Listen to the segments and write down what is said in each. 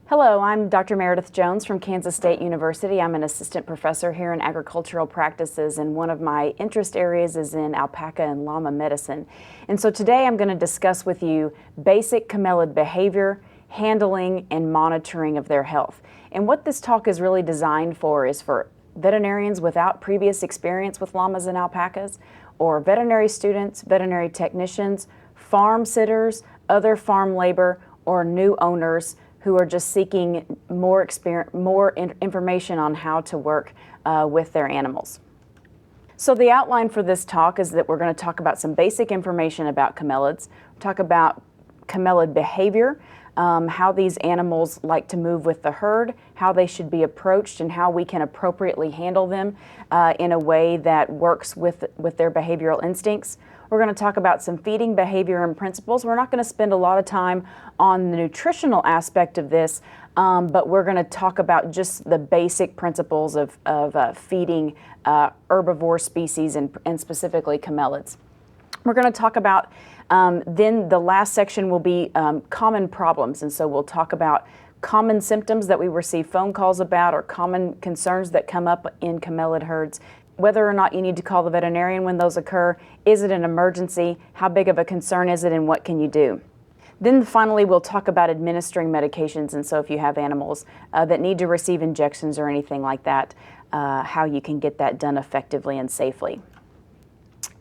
Hello, I'm Dr. Meredyth Jones from Kansas State University. I'm an assistant professor here in agricultural practices, and one of my interest areas is in alpaca and llama medicine. And so today I'm going to discuss with you basic camelid behavior, handling, and monitoring of their health. And what this talk is really designed for is for veterinarians without previous experience with llamas and alpacas, or veterinary students, veterinary technicians, farm sitters, other farm labor, or new owners who are just seeking more information on how to work with their animals. So the outline for this talk is that we're going to talk about some basic information about camelids, talk about camelid behavior, how these animals like to move with the herd, how they should be approached, and how we can appropriately handle them in a way that works with their behavioral instincts. We're going to talk about some feeding behavior and principles. We're not going to spend a lot of time on the nutritional aspect of this, but we're going to talk about just the basic principles of feeding herbivore species and specifically camelids. We're going to talk about, then the last section will be common problems, and so we'll talk about common symptoms that we receive phone calls about or common concerns that come up in camelid herds. Whether or not you need to call the veterinarian when those occur, is it an emergency, how big of a concern is it, and what can you do? Then finally we'll talk about administering medications, and so if you have animals that need to receive injections or anything like that, how you can get that done effectively and safely.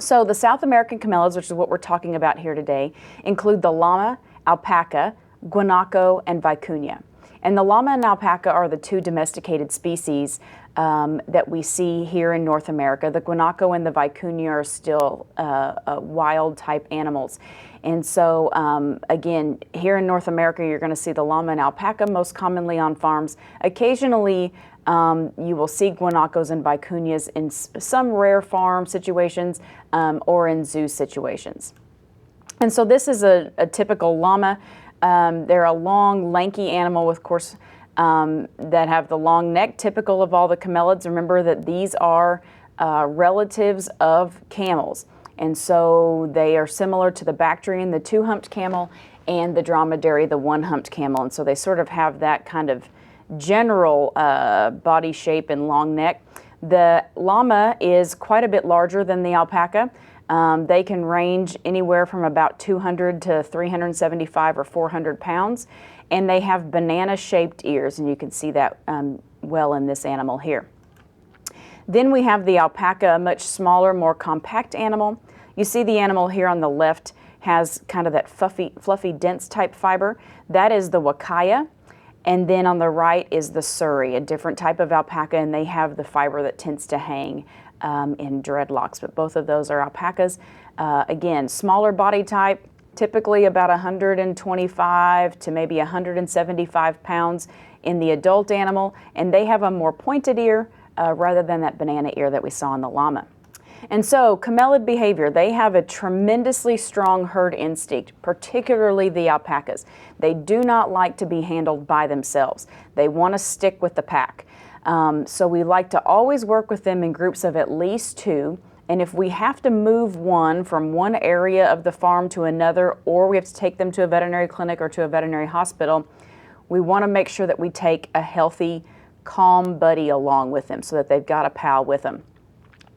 So the South American camelids, which is what we're talking about here today, include the llama, alpaca, guanaco, and vicuña. And the llama and alpaca are the two domesticated species that we see here in North America. The guanaco and the vicuña are still wild type animals. And so again, here in North America, you're going to see the llama and alpaca most commonly on farms. Occasionally, you will see guanacos and vicuñas in some rare farm situations or in zoo situations. And so this is a typical llama. They're a long, lanky animal with, of course, that have the long neck, typical of all the camelids. Remember that these are relatives of camels. And so they are similar to the Bactrian, the two-humped camel, and the dromedary, the one-humped camel. And so they sort of have that kind of general body shape and long neck. The llama is quite a bit larger than the alpaca. They can range anywhere from about 200 to 375 or 400 pounds, and they have banana-shaped ears, and you can see that well in this animal here. Then we have the alpaca, a much smaller, more compact animal. You see the animal here on the left has kind of that fluffy, dense type fiber. That is the wakaya. And then on the right is the suri, a different type of alpaca, and they have the fiber that tends to hang in dreadlocks, but both of those are alpacas. Again, smaller body type, typically about 125 to maybe 175 pounds in the adult animal, and they have a more pointed ear rather than that banana ear that we saw in the llama. And so, camelid behavior, they have a tremendously strong herd instinct, particularly the alpacas. They do not like to be handled by themselves. They want to stick with the pack. So we like to always work with them in groups of at least two, and if we have to move one from one area of the farm to another, or we have to take them to a veterinary clinic or to a veterinary hospital, we want to make sure that we take a healthy, calm buddy along with them so that they've got a pal with them.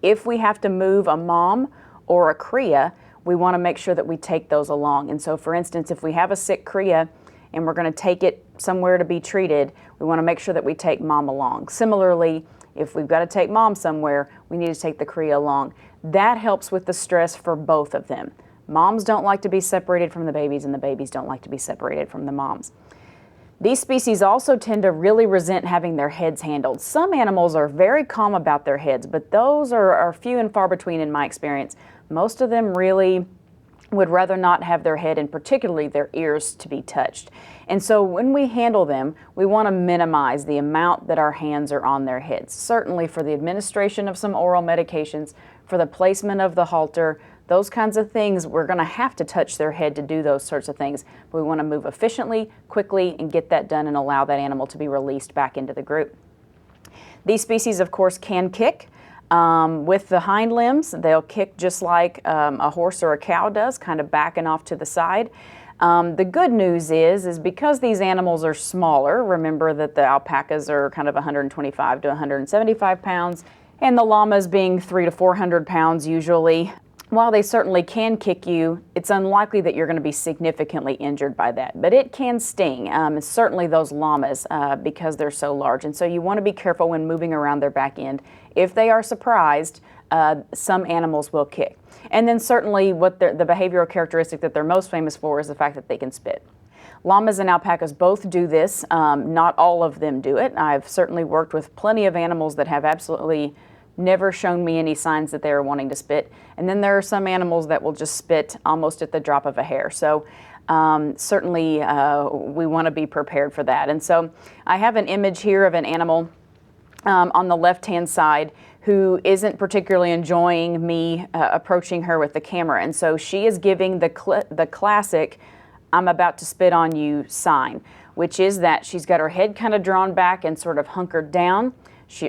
If we have to move a mom or a cria, we want to make sure that we take those along. And so for instance, if we have a sick cria and we're going to take it somewhere to be treated, we want to make sure that we take mom along. Similarly, if we've got to take mom somewhere, we need to take the cria along. That helps with the stress for both of them. Moms don't like to be separated from the babies, and the babies don't like to be separated from the moms. These species also tend to really resent having their heads handled. Some animals are very calm about their heads, but those are few and far between in my experience. Most of them really would rather not have their head, and particularly their ears, to be touched. And so when we handle them, we want to minimize the amount that our hands are on their heads. Certainly for the administration of some oral medications, for the placement of the halter, those kinds of things, we're going to have to touch their head to do those sorts of things. We want to move efficiently, quickly, and get that done and allow that animal to be released back into the group. These species, of course, can kick. With the hind limbs, they'll kick just like a horse or a cow does, kind of backing off to the side. The good news is because these animals are smaller, remember that the alpacas are kind of 125 to 175 pounds, and the llamas being 300 to 400 pounds usually. While they certainly can kick you, it's unlikely that you're going to be significantly injured by that, but it can sting, certainly those llamas because they're so large. And so you want to be careful when moving around their back end. If they are surprised, some animals will kick. And then certainly what the behavioral characteristic that they're most famous for is the fact that they can spit. Llamas and alpacas both do this. Not all of them do it. I've certainly worked with plenty of animals that have absolutely never shown me any signs that they are wanting to spit. And then there are some animals that will just spit almost at the drop of a hair. So certainly we want to be prepared for that. And so I have an image here of an animal on the left-hand side who isn't particularly enjoying me approaching her with the camera. And so she is giving the classic, "I'm about to spit on you" sign, which is that she's got her head kind of drawn back and sort of hunkered down.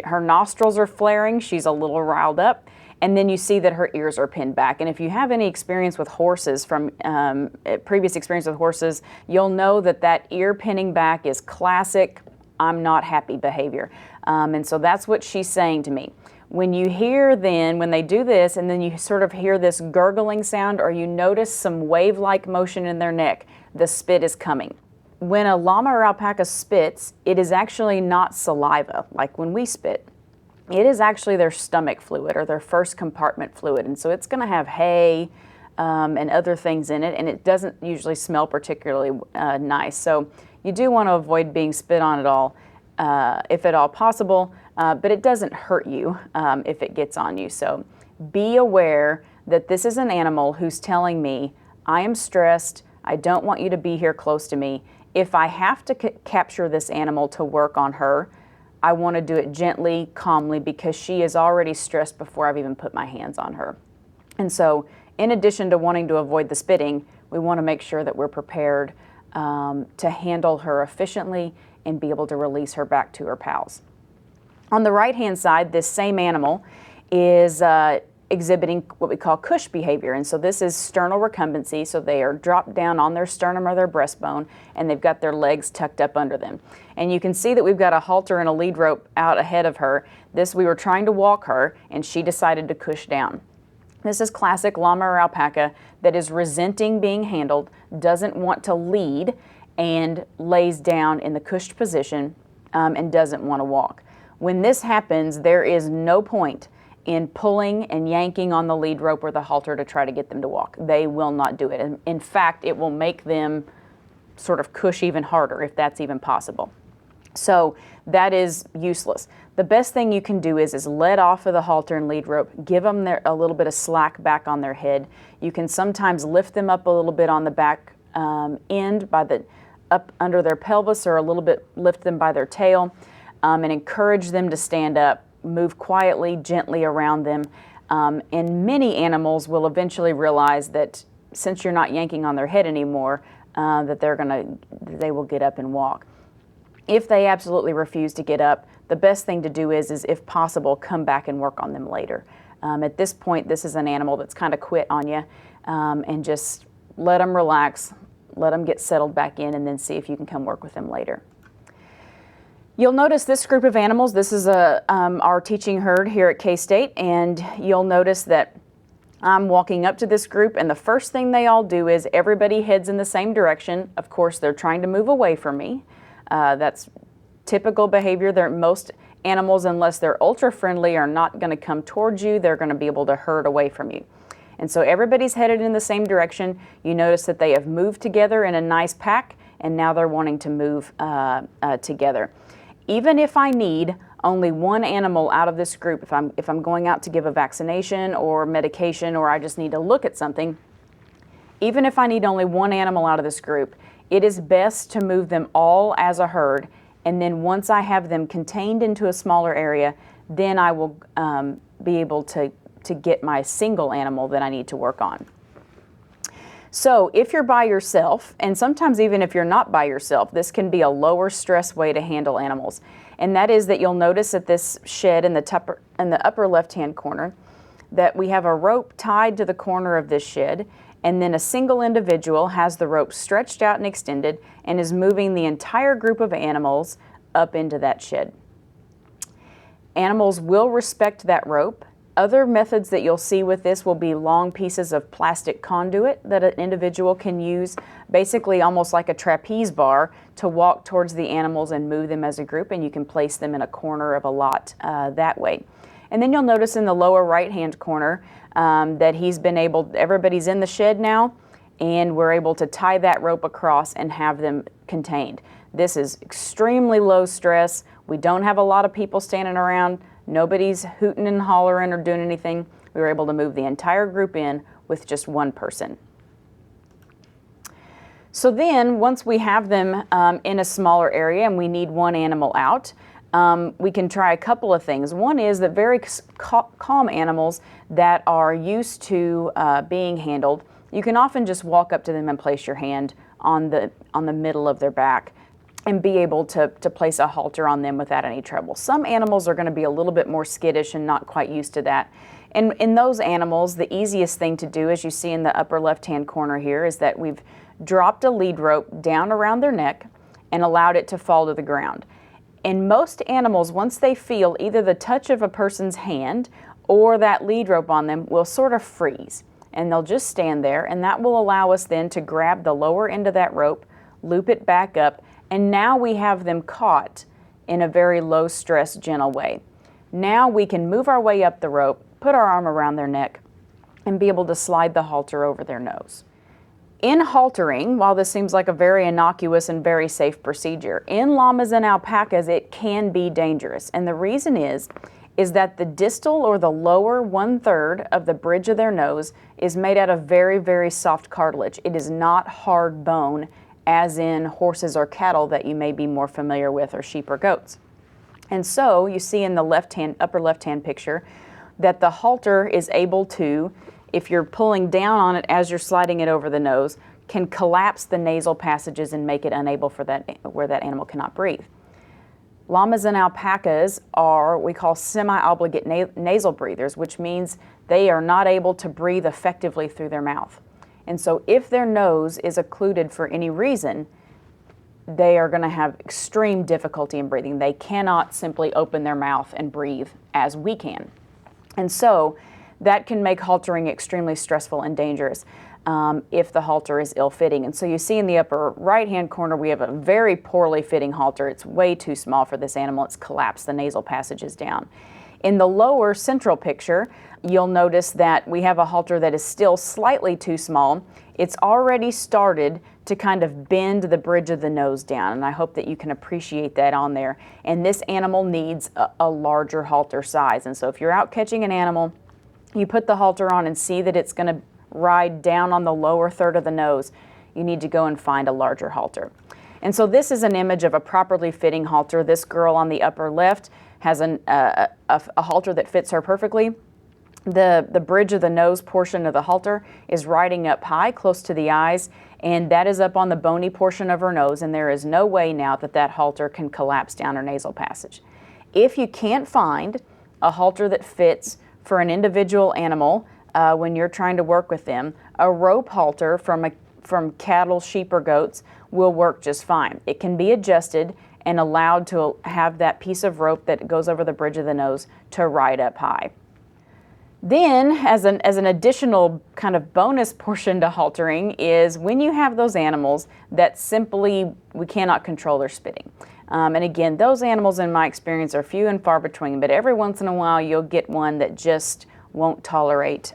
Her nostrils are flaring, she's a little riled up, and then you see that her ears are pinned back. And if you have any experience with horses, from previous experience with horses, you'll know that that ear pinning back is classic "I'm not happy" behavior. And so that's what she's saying to me. When you hear then, when they do this, and then you sort of hear this gurgling sound, or you notice some wave-like motion in their neck, the spit is coming. When a llama or alpaca spits, it is actually not saliva, like when we spit. It is actually their stomach fluid, or their first compartment fluid. And so it's going to have hay and other things in it, and it doesn't usually smell particularly nice. So you do want to avoid being spit on at all, if at all possible, but it doesn't hurt you if it gets on you. So be aware that this is an animal who's telling me, "I am stressed, I don't want you to be here close to me. If I have to capture this animal to work on her, I want to do it gently, calmly, because she is already stressed before I've even put my hands on her." And so in addition to wanting to avoid the spitting, we want to make sure that we're prepared to handle her efficiently and be able to release her back to her pals. On the right-hand side, this same animal is exhibiting what we call cush behavior. And so this is sternal recumbency. So they are dropped down on their sternum or their breastbone, and they've got their legs tucked up under them. And you can see that we've got a halter and a lead rope out ahead of her. We were trying to walk her, and she decided to cush down. This is classic llama or alpaca that is resenting being handled, doesn't want to lead, and lays down in the cushed position and doesn't want to walk. When this happens, there is no point in pulling and yanking on the lead rope or the halter to try to get them to walk. They will not do it. And in fact, it will make them sort of cush even harder, if that's even possible. So that is useless. The best thing you can do is let off of the halter and lead rope, give them a little bit of slack back on their head. You can sometimes lift them up a little bit on the back end up under their pelvis, or a little bit lift them by their tail, and encourage them to stand up. Move quietly, gently around them. And many animals will eventually realize that since you're not yanking on their head anymore, that they will get up and walk. If they absolutely refuse to get up, the best thing to do is if possible, come back and work on them later. At this point, this is an animal that's kind of quit on you, and just let them relax, let them get settled back in, and then see if you can come work with them later. You'll notice this group of animals, this is our teaching herd here at K-State, and you'll notice that I'm walking up to this group, and the first thing they all do is everybody heads in the same direction. Of course, they're trying to move away from me. That's typical behavior. Most animals, unless they're ultra friendly, are not going to come towards you. They're going to be able to herd away from you. And so everybody's headed in the same direction. You notice that they have moved together in a nice pack, and now they're wanting to move together. Even if I need only one animal out of this group, if I'm going out to give a vaccination or medication, or I just need to look at something, even if I need only one animal out of this group, it is best to move them all as a herd, and then once I have them contained into a smaller area, then I will be able to get my single animal that I need to work on. So if you're by yourself, and sometimes even if you're not by yourself, this can be a lower stress way to handle animals. And that is that you'll notice at this shed in the upper left-hand corner that we have a rope tied to the corner of this shed, and then a single individual has the rope stretched out and extended and is moving the entire group of animals up into that shed. Animals will respect that rope. Other methods that you'll see with this will be long pieces of plastic conduit that an individual can use, basically almost like a trapeze bar, to walk towards the animals and move them as a group, and you can place them in a corner of a lot that way. And then you'll notice in the lower right-hand corner that everybody's in the shed now, and we're able to tie that rope across and have them contained. This is extremely low stress. We don't have a lot of people standing around. Nobody's hooting and hollering or doing anything. We were able to move the entire group in with just one person. So then, once we have them in a smaller area and we need one animal out, we can try a couple of things. One is that very calm animals that are used to being handled, you can often just walk up to them and place your hand on the middle of their back and be able to place a halter on them without any trouble. Some animals are going to be a little bit more skittish and not quite used to that. And in those animals, the easiest thing to do, as you see in the upper left-hand corner here, is that we've dropped a lead rope down around their neck and allowed it to fall to the ground. And most animals, once they feel either the touch of a person's hand or that lead rope on them, will sort of freeze. And they'll just stand there, and that will allow us then to grab the lower end of that rope, loop it back up, and now we have them caught in a very low stress, gentle way. Now we can move our way up the rope, put our arm around their neck, and be able to slide the halter over their nose. In haltering, while this seems like a very innocuous and very safe procedure, in llamas and alpacas it can be dangerous. And the reason is that the distal or the lower 1/3 of the bridge of their nose is made out of very, very soft cartilage. It is not hard bone, as in horses or cattle that you may be more familiar with, or sheep or goats. And so you see in the upper left-hand picture that the halter is able to, if you're pulling down on it as you're sliding it over the nose, can collapse the nasal passages and make it unable for where that animal cannot breathe. Llamas and alpacas are what we call semi-obligate nasal breathers, which means they are not able to breathe effectively through their mouth. And so if their nose is occluded for any reason, they are going to have extreme difficulty in breathing. They cannot simply open their mouth and breathe as we can. And so that can make haltering extremely stressful and dangerous if the halter is ill-fitting. And so you see in the upper right-hand corner, we have a very poorly fitting halter. It's way too small for this animal. It's collapsed the nasal passages down. In the lower central picture, you'll notice that we have a halter that is still slightly too small. It's already started to kind of bend the bridge of the nose down, and I hope that you can appreciate that on there. And this animal needs a larger halter size. And so if you're out catching an animal, you put the halter on and see that it's going to ride down on the lower third of the nose, you need to go and find a larger halter. And so this is an image of a properly fitting halter. This girl on the upper left has a halter that fits her perfectly. The bridge of the nose portion of the halter is riding up high, close to the eyes, and that is up on the bony portion of her nose, and there is no way now that halter can collapse down her nasal passage. If you can't find a halter that fits for an individual animal when you're trying to work with them, a rope halter from cattle, sheep, or goats will work just fine. It can be adjusted and allowed to have that piece of rope that goes over the bridge of the nose to ride up high. Then, as an additional kind of bonus portion to haltering, is when you have those animals that simply we cannot control their spitting. And again, those animals in my experience are few and far between, but every once in a while you'll get one that just won't tolerate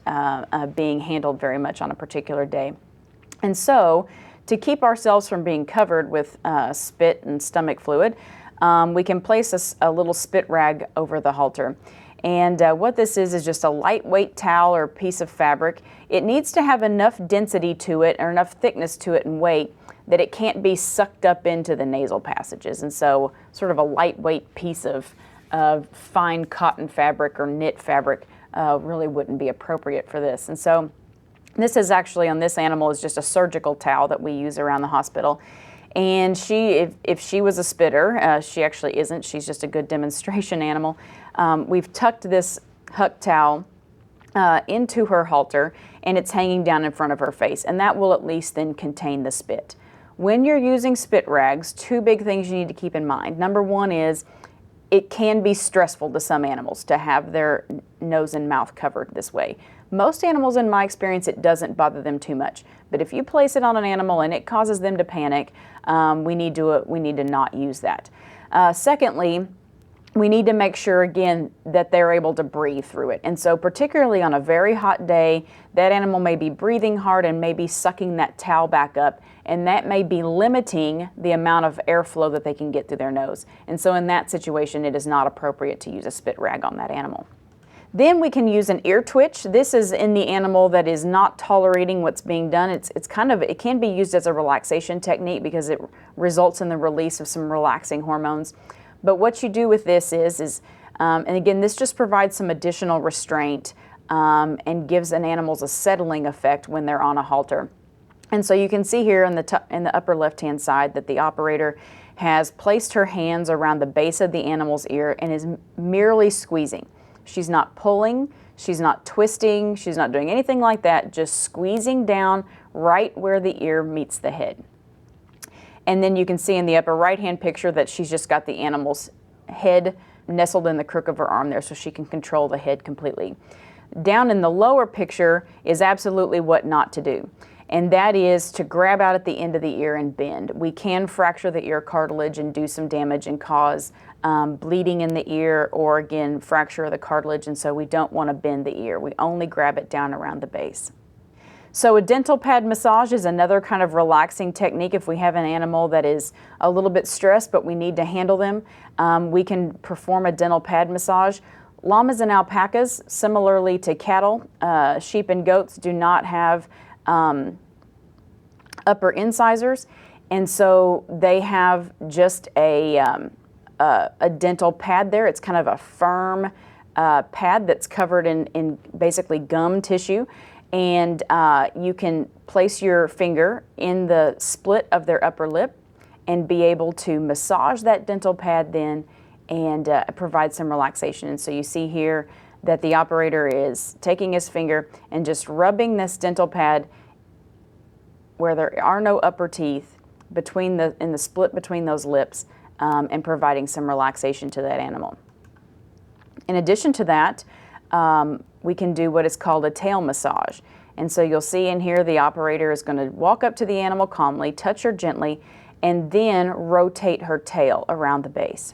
being handled very much on a particular day. And so, to keep ourselves from being covered with spit and stomach fluid, we can place a little spit rag over the halter. And what this is just a lightweight towel or piece of fabric. It needs to have enough density to it or enough thickness to it and weight that it can't be sucked up into the nasal passages. And so sort of a lightweight piece of fine cotton fabric or knit fabric really wouldn't be appropriate for this. And so this is actually, on this animal, is just a surgical towel that we use around the hospital. And if she was a spitter, she actually isn't, she's just a good demonstration animal. We've tucked this huck towel into her halter, and it's hanging down in front of her face, and that will at least then contain the spit. When you're using spit rags, two big things you need to keep in mind. Number one is it can be stressful to some animals to have their nose and mouth covered this way. Most animals, in my experience, it doesn't bother them too much. But if you place it on an animal and it causes them to panic, we need to not use that. Secondly, we need to make sure, again, that they're able to breathe through it. And so particularly on a very hot day, that animal may be breathing hard and may be sucking that towel back up, and that may be limiting the amount of airflow that they can get through their nose. And so in that situation, it is not appropriate to use a spit rag on that animal. Then we can use an ear twitch. This is in the animal that is not tolerating what's being done. It can be used as a relaxation technique because it results in the release of some relaxing hormones. But what you do with this is and again, this just provides some additional restraint and gives an animal a settling effect when they're on a halter. And so you can see here in the upper left-hand side that the operator has placed her hands around the base of the animal's ear and is merely squeezing. She's not pulling, she's not twisting, she's not doing anything like that, just squeezing down right where the ear meets the head. And then you can see in the upper right-hand picture that she's just got the animal's head nestled in the crook of her arm there so she can control the head completely. Down in the lower picture is absolutely what not to do, and that is to grab out at the end of the ear and bend. We can fracture the ear cartilage and do some damage and cause bleeding in the ear, or again, fracture of the cartilage, and so we don't want to bend the ear. We only grab it down around the base. So a dental pad massage is another kind of relaxing technique if we have an animal that is a little bit stressed but we need to handle them. We can perform a dental pad massage. Llamas and alpacas, similarly to cattle, sheep and goats, do not have upper incisors, and so they have just a dental pad there. It's kind of a firm pad that's covered in basically gum tissue. And you can place your finger in the split of their upper lip and be able to massage that dental pad then and provide some relaxation. And so you see here that the operator is taking his finger and just rubbing this dental pad where there are no upper teeth in the split between those lips and providing some relaxation to that animal. In addition to that, we can do what is called a tail massage. And so you'll see in here the operator is going to walk up to the animal calmly, touch her gently, and then rotate her tail around the base.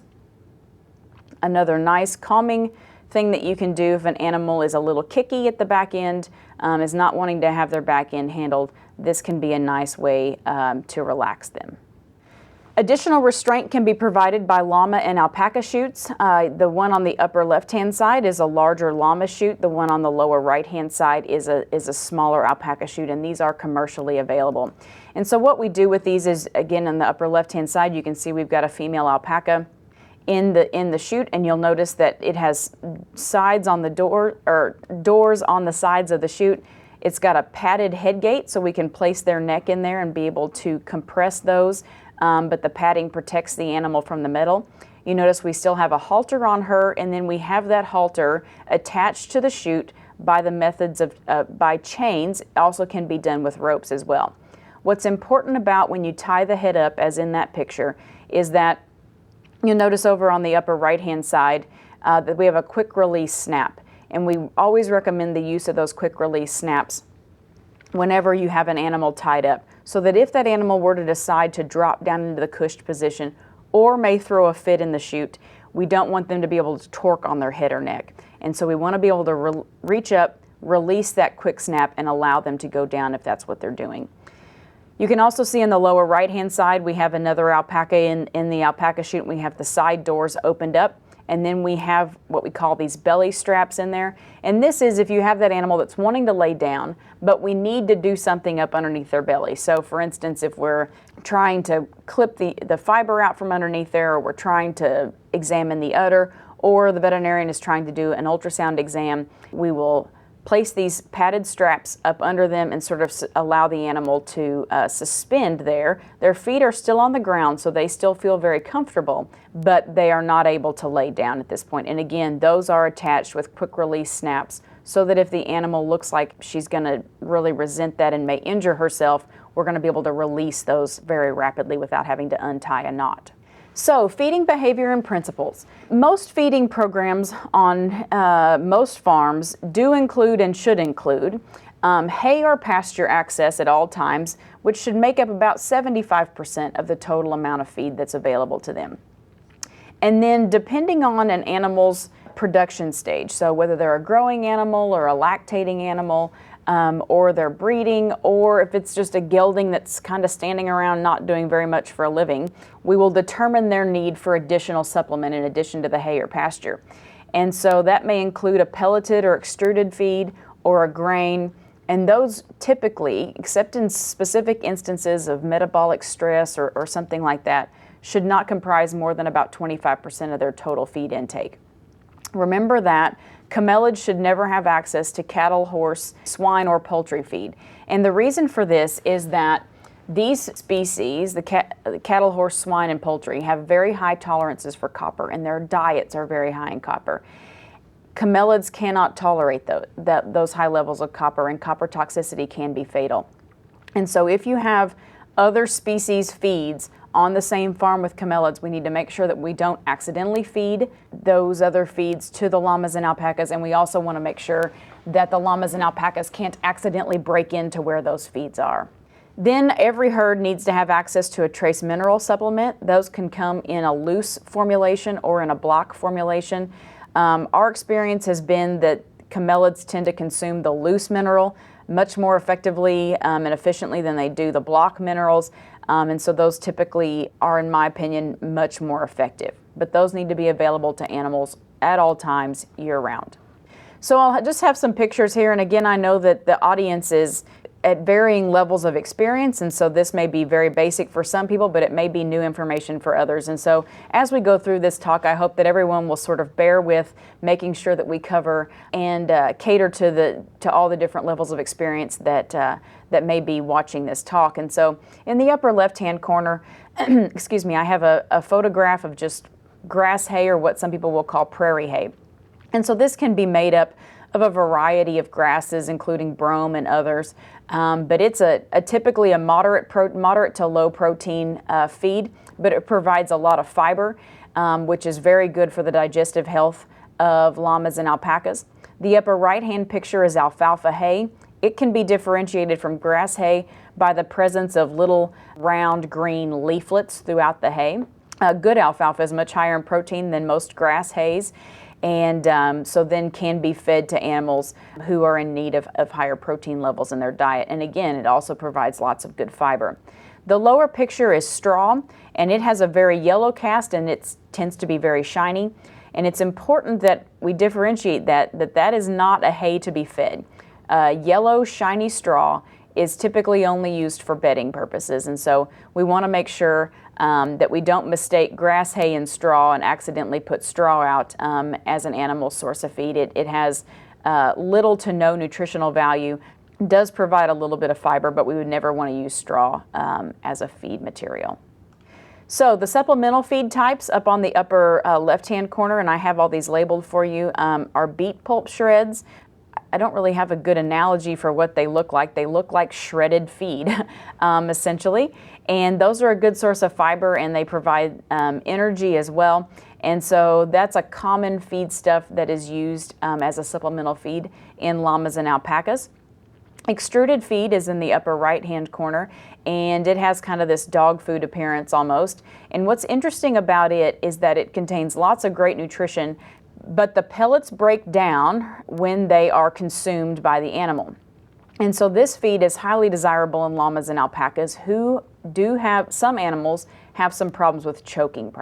Another nice calming thing that you can do if an animal is a little kicky at the back end, is not wanting to have their back end handled, this can be a nice way to relax them. Additional restraint can be provided by llama and alpaca chutes. The one on the upper left-hand side is a larger llama chute. The one on the lower right-hand side is a smaller alpaca chute, and these are commercially available. And so what we do with these is, again, on the upper left-hand side, you can see we've got a female alpaca in the chute, and you'll notice that it has sides on the door, or doors on the sides of the chute. It's got a padded head gate, so we can place their neck in there and be able to compress those. But the padding protects the animal from the metal. You notice we still have a halter on her, and then we have that halter attached to the chute by the methods of by chains. It also can be done with ropes as well. What's important about when you tie the head up, as in that picture, is that you'll notice over on the upper right-hand side that we have a quick release snap, and we always recommend the use of those quick release snaps whenever you have an animal tied up, so that if that animal were to decide to drop down into the cushed position or may throw a fit in the chute, we don't want them to be able to torque on their head or neck. And so we want to be able to reach up, release that quick snap, and allow them to go down if that's what they're doing. You can also see in the lower right-hand side, we have another alpaca in the alpaca chute. We have the side doors opened up, and then we have what we call these belly straps in there. And this is if you have that animal that's wanting to lay down, but we need to do something up underneath their belly. So for instance, if we're trying to clip the fiber out from underneath there, or we're trying to examine the udder, or the veterinarian is trying to do an ultrasound exam, we will place these padded straps up under them and sort of allow the animal to suspend there. Their feet are still on the ground, so they still feel very comfortable, but they are not able to lay down at this point. And again, those are attached with quick release snaps so that if the animal looks like she's going to really resent that and may injure herself, we're going to be able to release those very rapidly without having to untie a knot. So, feeding behavior and principles. Most feeding programs on most farms do include and should include hay or pasture access at all times, which should make up about 75% of the total amount of feed that's available to them. And then depending on an animal's production stage, so whether they're a growing animal or a lactating animal, or they're breeding, or if it's just a gelding that's kind of standing around not doing very much for a living, we will determine their need for additional supplement in addition to the hay or pasture. And so that may include a pelleted or extruded feed or a grain, and those typically, except in specific instances of metabolic stress or something like that, should not comprise more than about 25% of their total feed intake. Remember that Camelids should never have access to cattle, horse, swine, or poultry feed. And the reason for this is that these species, the cattle, horse, swine, and poultry, have very high tolerances for copper, and their diets are very high in copper. Camelids cannot tolerate those high levels of copper, and copper toxicity can be fatal. And so if you have other species feeds on the same farm with camelids, we need to make sure that we don't accidentally feed those other feeds to the llamas and alpacas, and we also want to make sure that the llamas and alpacas can't accidentally break into where those feeds are. Then every herd needs to have access to a trace mineral supplement. Those can come in a loose formulation or in a block formulation. Our experience has been that camelids tend to consume the loose mineral much more effectively and efficiently than they do the block minerals. And so those typically are, in my opinion, much more effective. But those need to be available to animals at all times, year-round. So I'll just have some pictures here, and again, I know that the audience is at varying levels of experience, and so this may be very basic for some people, but it may be new information for others. And so as we go through this talk, I hope that everyone will sort of bear with making sure that we cover and cater to all the different levels of experience that may be watching this talk. And so in the upper left-hand corner, excuse me, I have a photograph of just grass hay, or what some people will call prairie hay. And so this can be made up of a variety of grasses, including brome and others. But it's typically a moderate to low protein feed, but it provides a lot of fiber, which is very good for the digestive health of llamas and alpacas. The upper right-hand picture is alfalfa hay. It can be differentiated from grass hay by the presence of little round green leaflets throughout the hay. Good alfalfa is much higher in protein than most grass hays, and so then can be fed to animals who are in need of higher protein levels in their diet. And again, it also provides lots of good fiber. The lower picture is straw, and it has a very yellow cast, and it tends to be very shiny. And it's important that we differentiate that is not a hay to be fed. Yellow, shiny straw is typically only used for bedding purposes, and so we want to make sure that we don't mistake grass hay and straw and accidentally put straw out as an animal source of feed. It has little to no nutritional value, does provide a little bit of fiber, but we would never want to use straw as a feed material. So the supplemental feed types up on the upper left-hand corner, and I have all these labeled for you, are beet pulp shreds. I don't really have a good analogy for what they look like. They look like shredded feed, essentially. And those are a good source of fiber, and they provide energy as well. And so that's a common feed stuff that is used as a supplemental feed in llamas and alpacas. Extruded feed is in the upper right-hand corner, and it has kind of this dog food appearance almost. And what's interesting about it is that it contains lots of great nutrition, but the pellets break down when they are consumed by the animal. And so this feed is highly desirable in llamas and alpacas who do have, some animals have some problems with choking.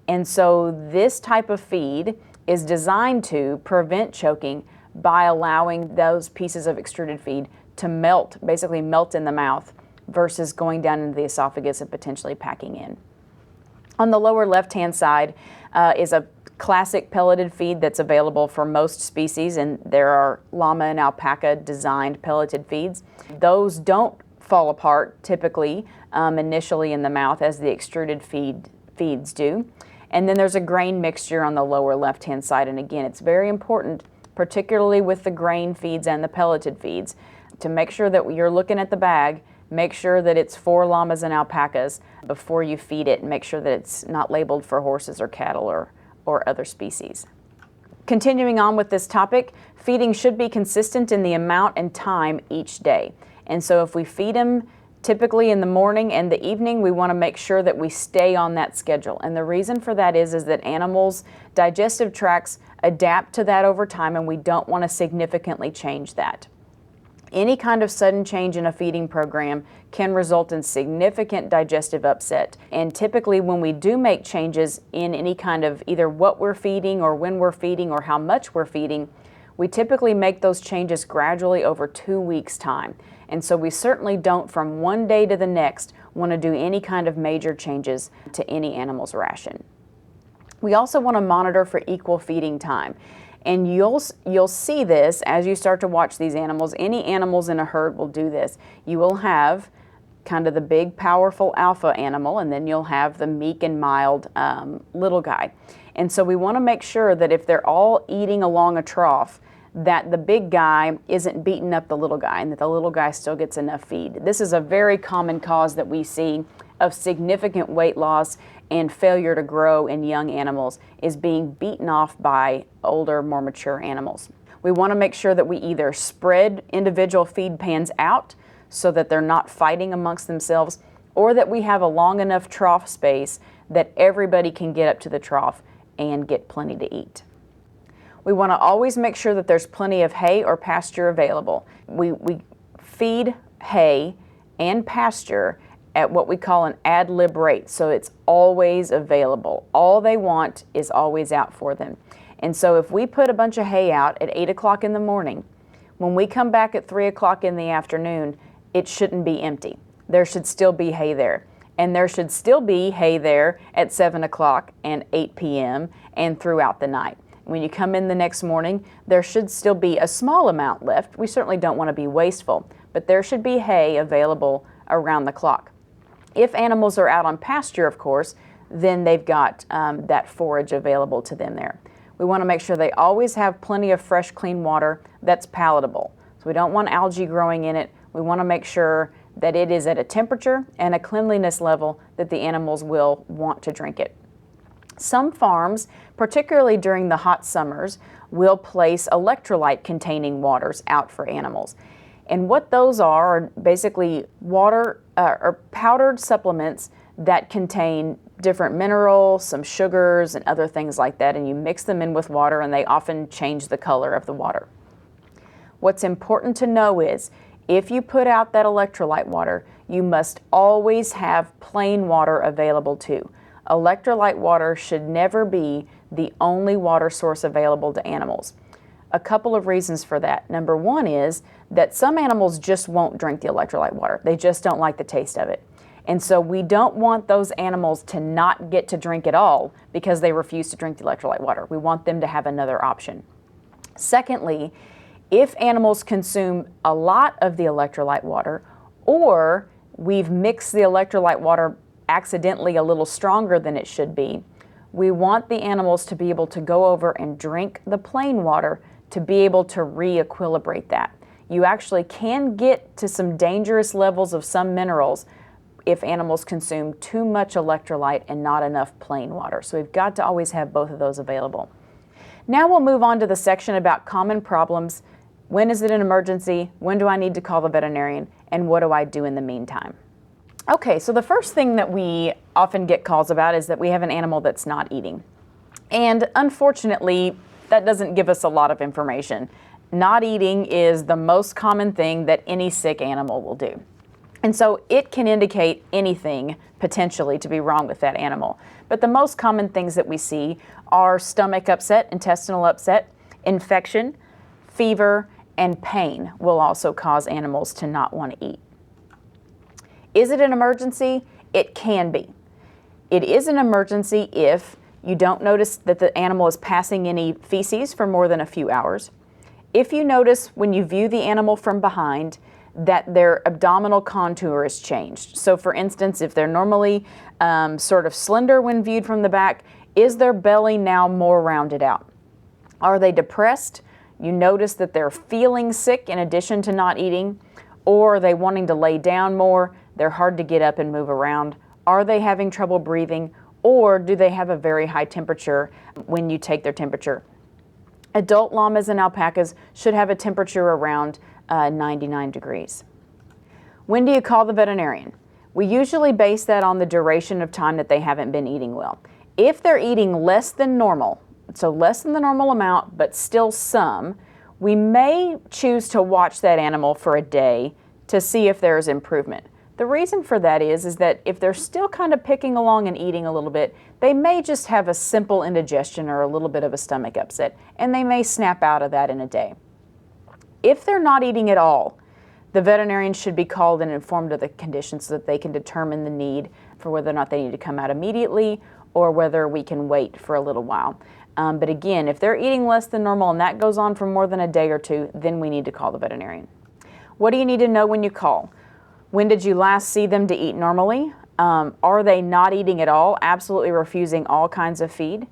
And so this type of feed is designed to prevent choking by allowing those pieces of extruded feed to melt, basically melt in the mouth, versus going down into the esophagus and potentially packing in. On the lower left-hand side is a classic pelleted feed that's available for most species, and there are llama and alpaca designed pelleted feeds. Those don't fall apart typically initially in the mouth as the extruded feeds do. And then there's a grain mixture on the lower left-hand side, and again, it's very important, particularly with the grain feeds and the pelleted feeds, to make sure that you're looking at the bag, make sure that it's for llamas and alpacas before you feed it, and make sure that it's not labeled for horses or cattle or other species. Continuing on with this topic, feeding should be consistent in the amount and time each day. And so if we feed them typically in the morning and the evening, we want to make sure that we stay on that schedule. And the reason for that is that animals' digestive tracts adapt to that over time, and we don't want to significantly change that. Any kind of sudden change in a feeding program can result in significant digestive upset. And typically when we do make changes in any kind of either what we're feeding or when we're feeding or how much we're feeding, we typically make those changes gradually over 2 weeks' time. And so we certainly don't from one day to the next want to do any kind of major changes to any animal's ration. We also want to monitor for equal feeding time. And you'll see this as you start to watch these animals. Any animals in a herd will do this. You will have kind of the big, powerful alpha animal, and then you'll have the meek and mild little guy. And so we want to make sure that if they're all eating along a trough, that the big guy isn't beating up the little guy and that the little guy still gets enough feed. This is a very common cause that we see of significant weight loss and failure to grow in young animals, is being beaten off by older, more mature animals. We want to make sure that we either spread individual feed pans out so that they're not fighting amongst themselves, or that we have a long enough trough space that everybody can get up to the trough and get plenty to eat. We want to always make sure that there's plenty of hay or pasture available. We feed hay and pasture at what we call an ad lib rate, so it's always available. All they want is always out for them. And so if we put a bunch of hay out at 8 o'clock in the morning, when we come back at 3 o'clock in the afternoon, it shouldn't be empty. There should still be hay there. And there should still be hay there at 7 o'clock and 8 p.m. and throughout the night. When you come in the next morning, there should still be a small amount left. We certainly don't want to be wasteful, but there should be hay available around the clock. If animals are out on pasture, of course, then they've got that forage available to them there. We want to make sure they always have plenty of fresh, clean water that's palatable. So we don't want algae growing in it. We want to make sure that it is at a temperature and a cleanliness level that the animals will want to drink it. Some farms, particularly during the hot summers, will place electrolyte-containing waters out for animals. And what those are basically water or powdered supplements that contain different minerals, some sugars, and other things like that, and you mix them in with water, and they often change the color of the water. What's important to know is, if you put out that electrolyte water, you must always have plain water available too. Electrolyte water should never be the only water source available to animals. A couple of reasons for that. Number one is that some animals just won't drink the electrolyte water. They just don't like the taste of it. And so we don't want those animals to not get to drink at all because they refuse to drink the electrolyte water. We want them to have another option. Secondly, if animals consume a lot of the electrolyte water, or we've mixed the electrolyte water accidentally a little stronger than it should be, we want the animals to be able to go over and drink the plain water to be able to re-equilibrate that. You actually can get to some dangerous levels of some minerals if animals consume too much electrolyte and not enough plain water. So we've got to always have both of those available. Now we'll move on to the section about common problems. When is it an emergency? When do I need to call the veterinarian? And what do I do in the meantime? Okay, so the first thing that we often get calls about is that we have an animal that's not eating. And unfortunately, that doesn't give us a lot of information. Not eating is the most common thing that any sick animal will do. And so it can indicate anything potentially to be wrong with that animal. But the most common things that we see are stomach upset, intestinal upset, infection, fever, and pain will also cause animals to not want to eat. Is it an emergency? It can be. It is an emergency if you don't notice that the animal is passing any feces for more than a few hours. If you notice when you view the animal from behind that their abdominal contour is changed. So for instance, if they're normally sort of slender when viewed from the back, is their belly now more rounded out? Are they depressed? you notice that they're feeling sick in addition to not eating, or are they wanting to lay down more, they're hard to get up and move around, are they having trouble breathing, or do they have a very high temperature when you take their temperature. Adult llamas and alpacas should have a temperature around 99 degrees. When do you call the veterinarian? We usually base that on the duration of time that they haven't been eating well. If they're eating less than normal, so less than the normal amount, but still some, we may choose to watch that animal for a day to see if there's improvement. The reason for that is that if they're still kind of picking along and eating a little bit, they may just have a simple indigestion or a little bit of a stomach upset, and they may snap out of that in a day. If they're not eating at all, the veterinarian should be called and informed of the condition so that they can determine the need for whether or not they need to come out immediately or whether we can wait for a little while. But again, if they're eating less than normal and that goes on for more than a day or two, then we need to call the veterinarian. What do you need to know when you call? When did you last see them to eat normally? Are they not eating at all, absolutely refusing all kinds of feed?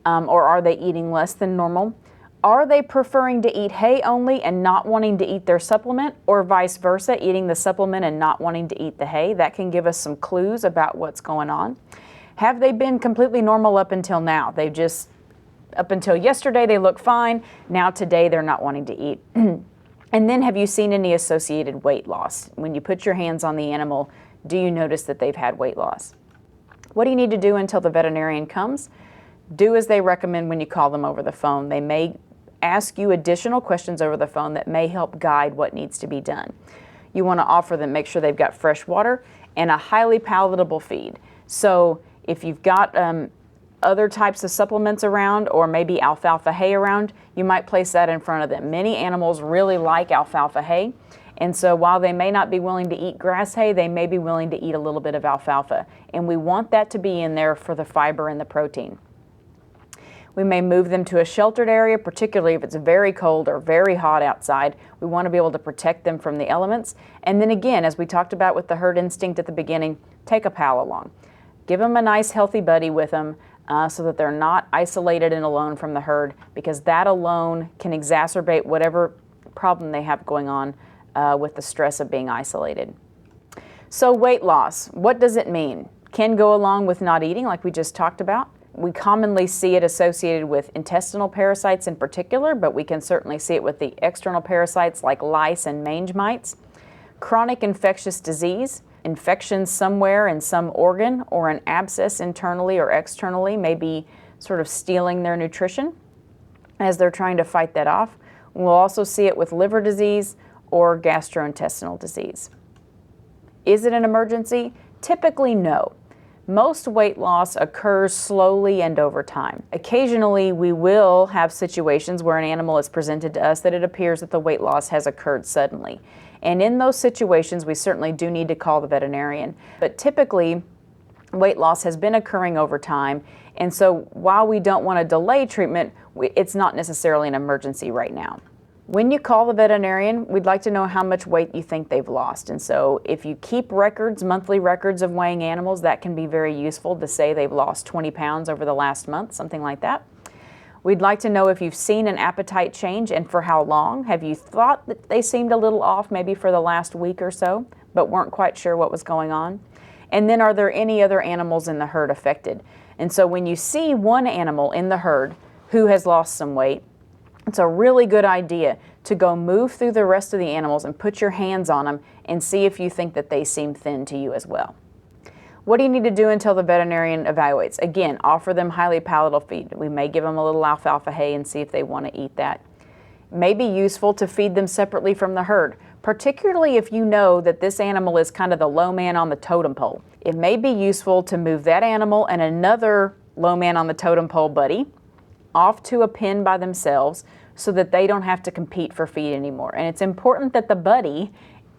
Or are they eating less than normal? Are they preferring to eat hay only and not wanting to eat their supplement, or vice versa, eating the supplement and not wanting to eat the hay? That can give us some clues about what's going on. Have they been completely normal up until now? Up until yesterday they look fine, now today they're not wanting to eat. And then have you seen any associated weight loss? When you put your hands on the animal, do you notice that they've had weight loss? What do you need to do until the veterinarian comes? Do as they recommend when you call them over the phone. They may ask you additional questions over the phone that may help guide what needs to be done. You want to offer them, make sure they've got fresh water and a highly palatable feed. So if you've got other types of supplements around, or maybe alfalfa hay around, you might place that in front of them. Many animals really like alfalfa hay, and so while they may not be willing to eat grass hay, they may be willing to eat a little bit of alfalfa, and we want that to be in there for the fiber and the protein. We may move them to a sheltered area, particularly if it's very cold or very hot outside. We want to be able to protect them from the elements. And then again, as we talked about with the herd instinct at the beginning, take a pal along. Give them a nice healthy buddy with them, so that they're not isolated and alone from the herd, because that alone can exacerbate whatever problem they have going on with the stress of being isolated. So weight loss, what does it mean? Can go along with not eating, like we just talked about. We commonly see it associated with intestinal parasites in particular, but we can certainly see it with the external parasites like lice and mange mites. Chronic infectious disease, infections somewhere in some organ or an abscess internally or externally may be sort of stealing their nutrition as they're trying to fight that off. We'll also see it with liver disease or gastrointestinal disease. Is it an emergency? Typically, no. Most weight loss occurs slowly and over time. Occasionally, we will have situations where an animal is presented to us that it appears that the weight loss has occurred suddenly. And in those situations, we certainly do need to call the veterinarian. But typically, weight loss has been occurring over time. And so while we don't want to delay treatment, it's not necessarily an emergency right now. When you call the veterinarian, we'd like to know how much weight you think they've lost. And so if you keep records, monthly records of weighing animals, that can be very useful to say they've lost 20 pounds over the last month, something like that. We'd like to know if you've seen an appetite change and for how long. Have you thought that they seemed a little off maybe for the last week or so, but weren't quite sure what was going on? And then are there any other animals in the herd affected? And so when you see one animal in the herd who has lost some weight, it's a really good idea to go move through the rest of the animals and put your hands on them and see if you think that they seem thin to you as well. What do you need to do until the veterinarian evaluates? Again, offer them highly palatable feed. We may give them a little alfalfa hay and see if they want to eat that. It may be useful to feed them separately from the herd, particularly if you know that this animal is kind of the low man on the totem pole. It may be useful to move that animal and another low man on the totem pole buddy off to a pen by themselves so that they don't have to compete for feed anymore. And it's important that the buddy,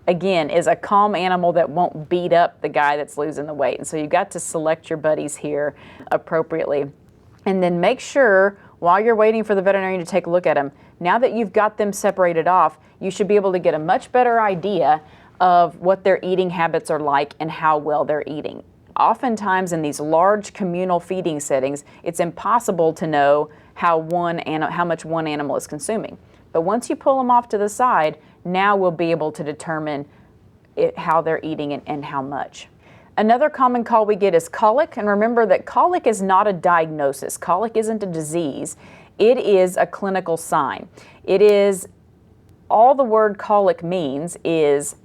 again, is a calm animal that won't beat up the guy that's losing the weight. And so you've got to select your buddies here appropriately. And then make sure, while you're waiting for the veterinarian to take a look at them, now that you've got them separated off, you should be able to get a much better idea of what their eating habits are like and how well they're eating. Oftentimes in these large communal feeding settings, it's impossible to know how much one animal is consuming. But once you pull them off to the side, now we'll be able to determine how they're eating and how much. Another common call we get is colic, and remember that colic is not a diagnosis. Colic isn't a disease. It is a clinical sign. It is, all the word colic means is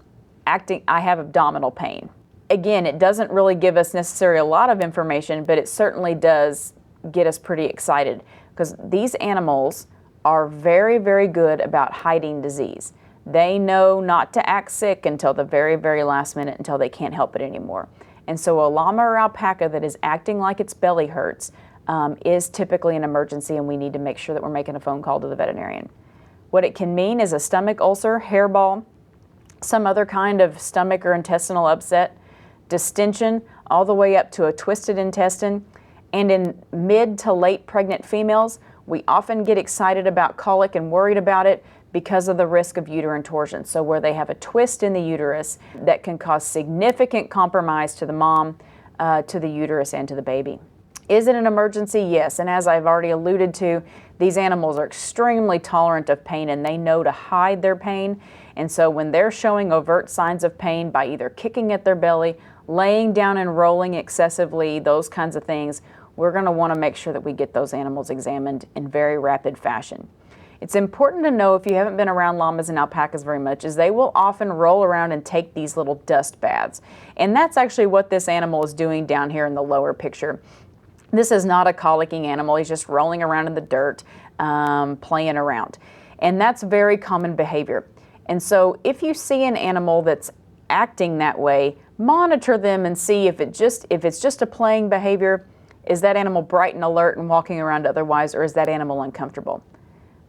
I have abdominal pain. Again, it doesn't really give us necessarily a lot of information, but it certainly does get us pretty excited because these animals are very, very good about hiding disease. They know not to act sick until the very, very last minute, until they can't help it anymore. And so a llama or alpaca that is acting like its belly hurts is typically an emergency, and we need to make sure that we're making a phone call to the veterinarian. What it can mean is a stomach ulcer, hairball, some other kind of stomach or intestinal upset, distension, all the way up to a twisted intestine. And in mid to late pregnant females, we often get excited about colic and worried about it because of the risk of uterine torsion. So where they have a twist in the uterus that can cause significant compromise to the mom, to the uterus, and to the baby. Is it an emergency? Yes, and as I've already alluded to, these animals are extremely tolerant of pain and they know to hide their pain. And so when they're showing overt signs of pain by either kicking at their belly, laying down and rolling excessively, those kinds of things, we're going to want to make sure that we get those animals examined in very rapid fashion. It's important to know, if you haven't been around llamas and alpacas very much, is they will often roll around and take these little dust baths. And that's actually what this animal is doing down here in the lower picture. This is not a colicking animal. He's just rolling around in the dirt, playing around. And that's very common behavior. And so if you see an animal that's acting that way, monitor them and see if it's just a playing behavior. Is that animal bright and alert and walking around otherwise, or is that animal uncomfortable?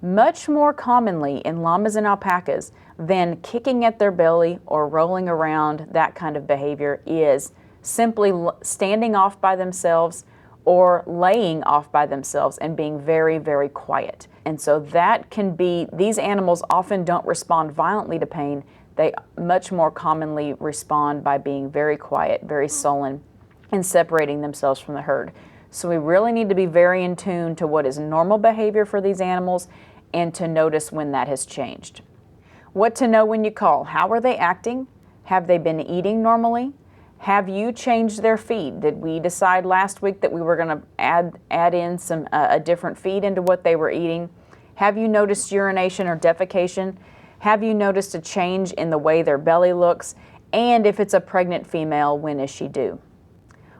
Much more commonly in llamas and alpacas than kicking at their belly or rolling around, that kind of behavior, is simply standing off by themselves or laying off by themselves and being very, very quiet. And so that can be, these animals often don't respond violently to pain. They much more commonly respond by being very quiet, very sullen, and separating themselves from the herd. So we really need to be very in tune to what is normal behavior for these animals and to notice when that has changed. What to know when you call. How are they acting? Have they been eating normally? Have you changed their feed? Did we decide last week that we were going to add in a different feed into what they were eating? Have you noticed urination or defecation? Have you noticed a change in the way their belly looks? And if it's a pregnant female, when is she due?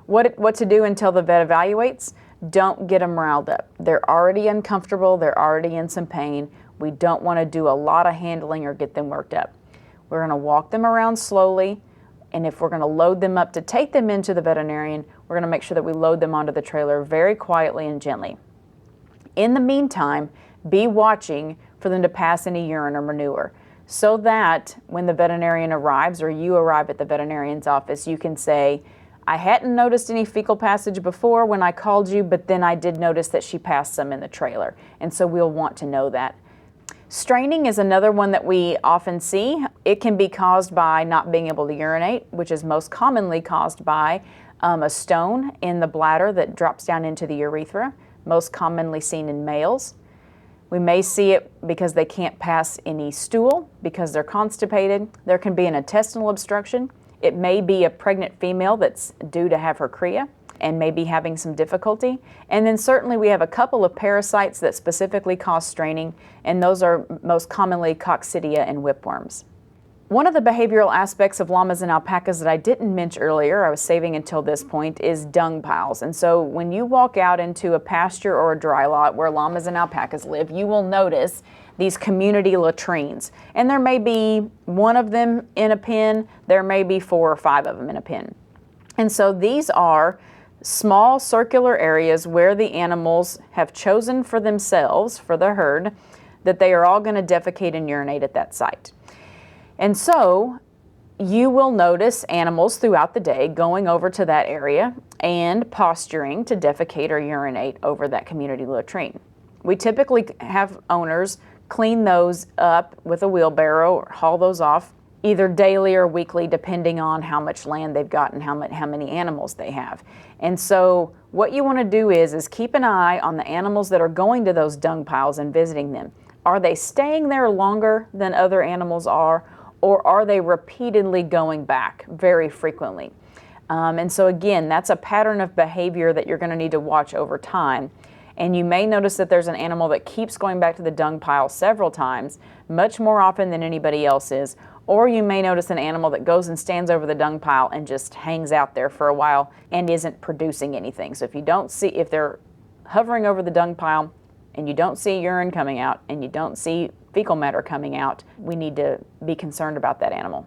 What to do until the vet evaluates? Don't get them riled up. They're already uncomfortable. They're already in some pain. We don't want to do a lot of handling or get them worked up. We're going to walk them around slowly. And if we're going to load them up to take them into the veterinarian, we're going to make sure that we load them onto the trailer very quietly and gently. In the meantime, be watching for them to pass any urine or manure, so that when the veterinarian arrives or you arrive at the veterinarian's office, you can say, I hadn't noticed any fecal passage before when I called you, but then I did notice that she passed some in the trailer. And so we'll want to know that. Straining is another one that we often see. It can be caused by not being able to urinate, which is most commonly caused by a stone in the bladder that drops down into the urethra, most commonly seen in males. We may see it because they can't pass any stool, because they're constipated. There can be an intestinal obstruction. It may be a pregnant female that's due to have her cria and may be having some difficulty. And then certainly we have a couple of parasites that specifically cause straining, and those are most commonly coccidia and whipworms. One of the behavioral aspects of llamas and alpacas that I didn't mention earlier, I was saving until this point, is dung piles. And so when you walk out into a pasture or a dry lot where llamas and alpacas live, you will notice these community latrines. And there may be one of them in a pen, there may be 4 or 5 of them in a pen. And so these are small circular areas where the animals have chosen for themselves, for the herd, that they are all going to defecate and urinate at that site. And so you will notice animals throughout the day going over to that area and posturing to defecate or urinate over that community latrine. We typically have owners clean those up with a wheelbarrow or haul those off either daily or weekly, depending on how much land they've got and how many animals they have. And so what you want to do is keep an eye on the animals that are going to those dung piles and visiting them. Are they staying there longer than other animals are, or are they repeatedly going back very frequently? And so again, that's a pattern of behavior that you're going to need to watch over time. And you may notice that there's an animal that keeps going back to the dung pile several times, much more often than anybody else is. Or you may notice an animal that goes and stands over the dung pile and just hangs out there for a while and isn't producing anything. So if they're hovering over the dung pile and you don't see urine coming out and you don't see fecal matter coming out, we need to be concerned about that animal.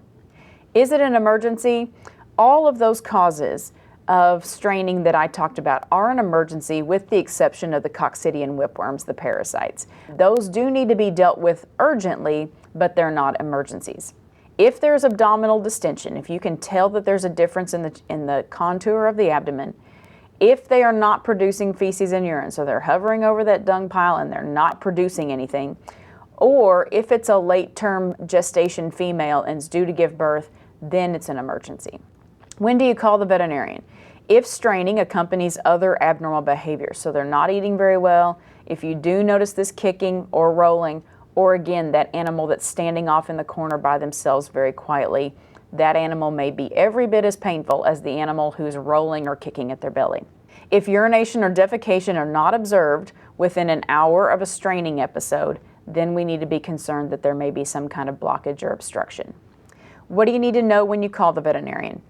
Is it an emergency? All of those causes of straining that I talked about are an emergency, with the exception of the coccidian whipworms, the parasites. Those do need to be dealt with urgently, but they're not emergencies. If there's abdominal distension, if you can tell that there's a difference in the contour of the abdomen, if they are not producing feces and urine, so they're hovering over that dung pile and they're not producing anything, or if it's a late-term gestation female and is due to give birth, then it's an emergency. When do you call the veterinarian? If straining accompanies other abnormal behavior, so they're not eating very well, if you do notice this kicking or rolling, or again, that animal that's standing off in the corner by themselves very quietly, that animal may be every bit as painful as the animal who's rolling or kicking at their belly. If urination or defecation are not observed within an hour of a straining episode, then we need to be concerned that there may be some kind of blockage or obstruction. What do you need to know when you call the veterinarian?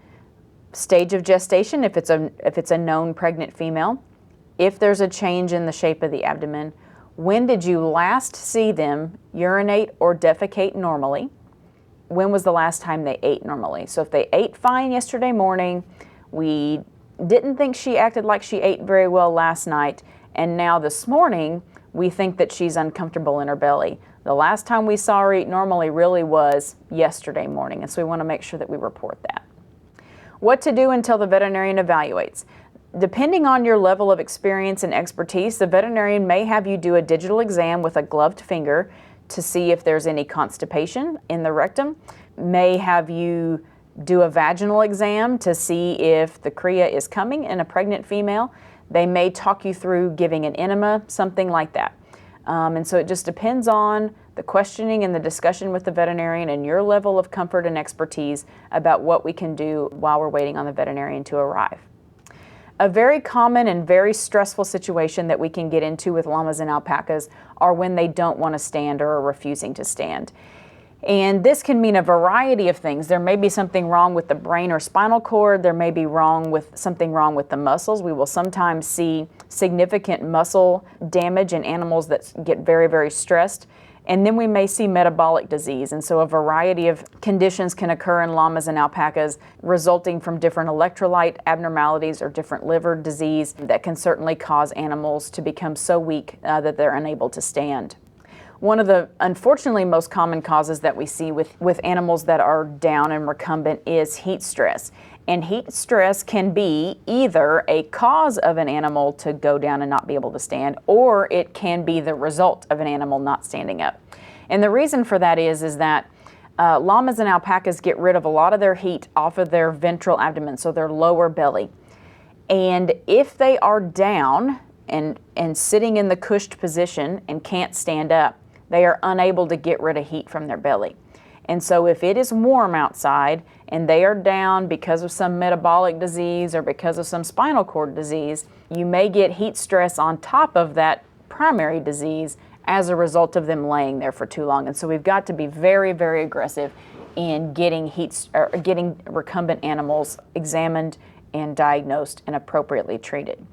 Stage of gestation, if it's a known pregnant female, if there's a change in the shape of the abdomen, when did you last see them urinate or defecate normally? When was the last time they ate normally? So if they ate fine yesterday morning, we didn't think she acted like she ate very well last night, and now this morning we think that she's uncomfortable in her belly. The last time we saw her eat normally really was yesterday morning, and so we want to make sure that we report that. What to do until the veterinarian evaluates? Depending on your level of experience and expertise, the veterinarian may have you do a digital exam with a gloved finger to see if there's any constipation in the rectum, may have you do a vaginal exam to see if the cria is coming in a pregnant female. They may talk you through giving an enema, something like that. And so it just depends on the questioning and the discussion with the veterinarian and your level of comfort and expertise about what we can do while we're waiting on the veterinarian to arrive. A very common and very stressful situation that we can get into with llamas and alpacas are when they don't want to stand or are refusing to stand. And this can mean a variety of things. There may be something wrong with the brain or spinal cord. There may be something wrong with the muscles. We will sometimes see significant muscle damage in animals that get very, very stressed. And then we may see metabolic disease. And so a variety of conditions can occur in llamas and alpacas resulting from different electrolyte abnormalities or different liver disease that can certainly cause animals to become so weak that they're unable to stand. One of the unfortunately most common causes that we see with animals that are down and recumbent is heat stress. And heat stress can be either a cause of an animal to go down and not be able to stand, or it can be the result of an animal not standing up. And the reason for that is that llamas and alpacas get rid of a lot of their heat off of their ventral abdomen, so their lower belly. And if they are down and sitting in the cushed position and can't stand up, they are unable to get rid of heat from their belly. And so if it is warm outside and they are down because of some metabolic disease or because of some spinal cord disease, you may get heat stress on top of that primary disease as a result of them laying there for too long. And so we've got to be very, very aggressive in getting recumbent animals examined and diagnosed and appropriately treated.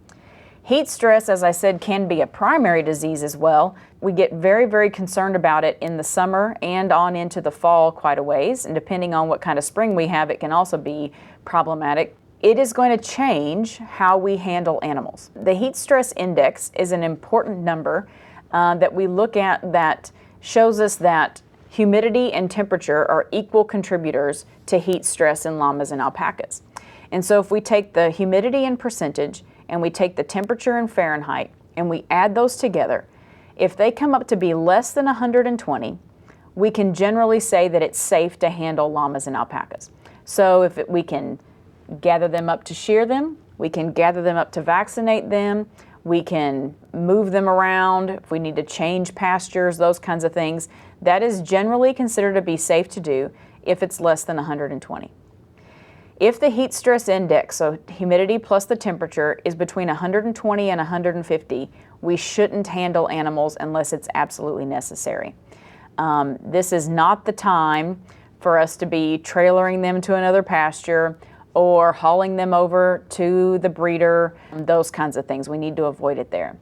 Heat stress, as I said, can be a primary disease as well. We get very, very concerned about it in the summer and on into the fall quite a ways. And depending on what kind of spring we have, it can also be problematic. It is going to change how we handle animals. The heat stress index is an important number that we look at that shows us that humidity and temperature are equal contributors to heat stress in llamas and alpacas. And so if we take the humidity in percentage and we take the temperature in Fahrenheit and we add those together, if they come up to be less than 120, we can generally say that it's safe to handle llamas and alpacas. So we can gather them up to shear them, we can gather them up to vaccinate them, We can move them around if we need to change pastures, those kinds of things. That is generally considered to be safe to do if it's less than 120. If the heat stress index, so humidity plus the temperature, is between 120 and 150, we shouldn't handle animals unless it's absolutely necessary. This is not the time for us to be trailering them to another pasture or hauling them over to the breeder, those kinds of things. We need to avoid it there.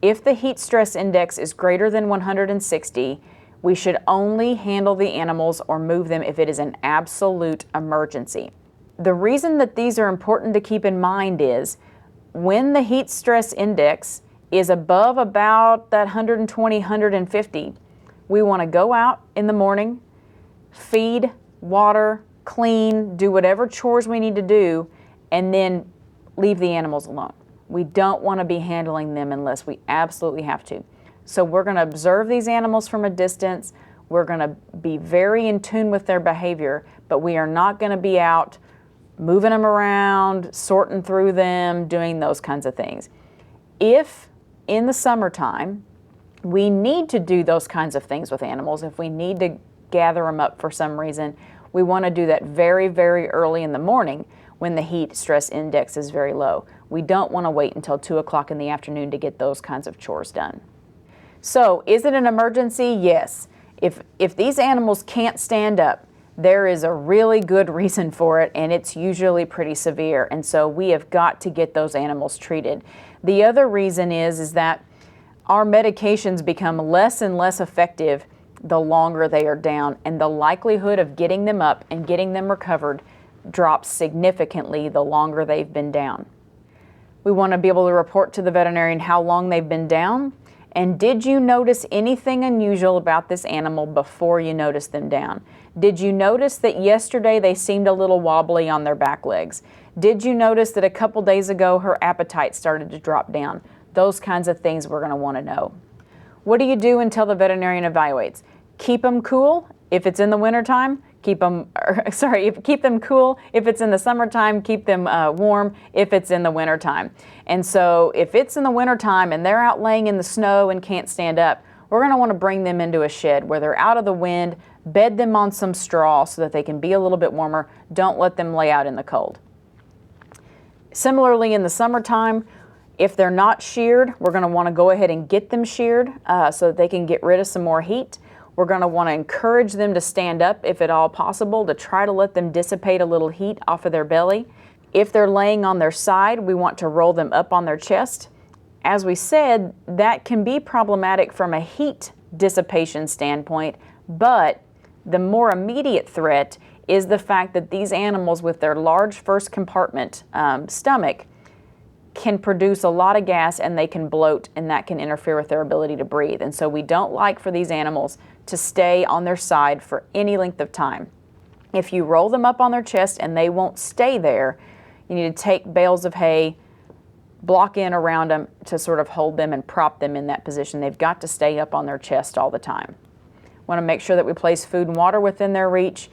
If the heat stress index is greater than 160, we should only handle the animals or move them if it is an absolute emergency. The reason that these are important to keep in mind is when the heat stress index is above about that 120, 150, we want to go out in the morning, feed, water, clean, do whatever chores we need to do, and then leave the animals alone. We don't want to be handling them unless we absolutely have to. So we're going to observe these animals from a distance. We're going to be very in tune with their behavior, but we are not going to be out moving them around, sorting through them, doing those kinds of things. If in the summertime we need to do those kinds of things with animals, if we need to gather them up for some reason, we want to do that very, very early in the morning when the heat stress index is very low. We don't want to wait until 2 o'clock in the afternoon to get those kinds of chores done. So, is it an emergency? Yes. If these animals can't stand up, there is a really good reason for it, and it's usually pretty severe, and so we have got to get those animals treated. The other reason is that our medications become less and less effective the longer they are down, and the likelihood of getting them up and getting them recovered drops significantly the longer they've been down. We want to be able to report to the veterinarian how long they've been down, and did you notice anything unusual about this animal before you noticed them down? Did you notice that yesterday they seemed a little wobbly on their back legs? Did you notice that a couple days ago her appetite started to drop down? Those kinds of things we're going to want to know. What do you do until the veterinarian evaluates? Keep them cool if it's in the wintertime. Keep them cool if it's in the summertime. Keep them warm if it's in the wintertime. And so if it's in the wintertime and they're out laying in the snow and can't stand up, we're going to want to bring them into a shed where they're out of the wind, bed them on some straw so that they can be a little bit warmer. Don't let them lay out in the cold. Similarly, in the summertime, if they're not sheared, we're going to want to go ahead and get them sheared so that they can get rid of some more heat. We're going to want to encourage them to stand up if at all possible, to try to let them dissipate a little heat off of their belly. If they're laying on their side, we want to roll them up on their chest. As we said, that can be problematic from a heat dissipation standpoint, but the more immediate threat is the fact that these animals with their large first compartment stomach can produce a lot of gas and they can bloat, and that can interfere with their ability to breathe. And so we don't like for these animals to stay on their side for any length of time. If you roll them up on their chest and they won't stay there, you need to take bales of hay, block in around them to sort of hold them and prop them in that position. They've got to stay up on their chest all the time. Want to make sure that we place food and water within their reach.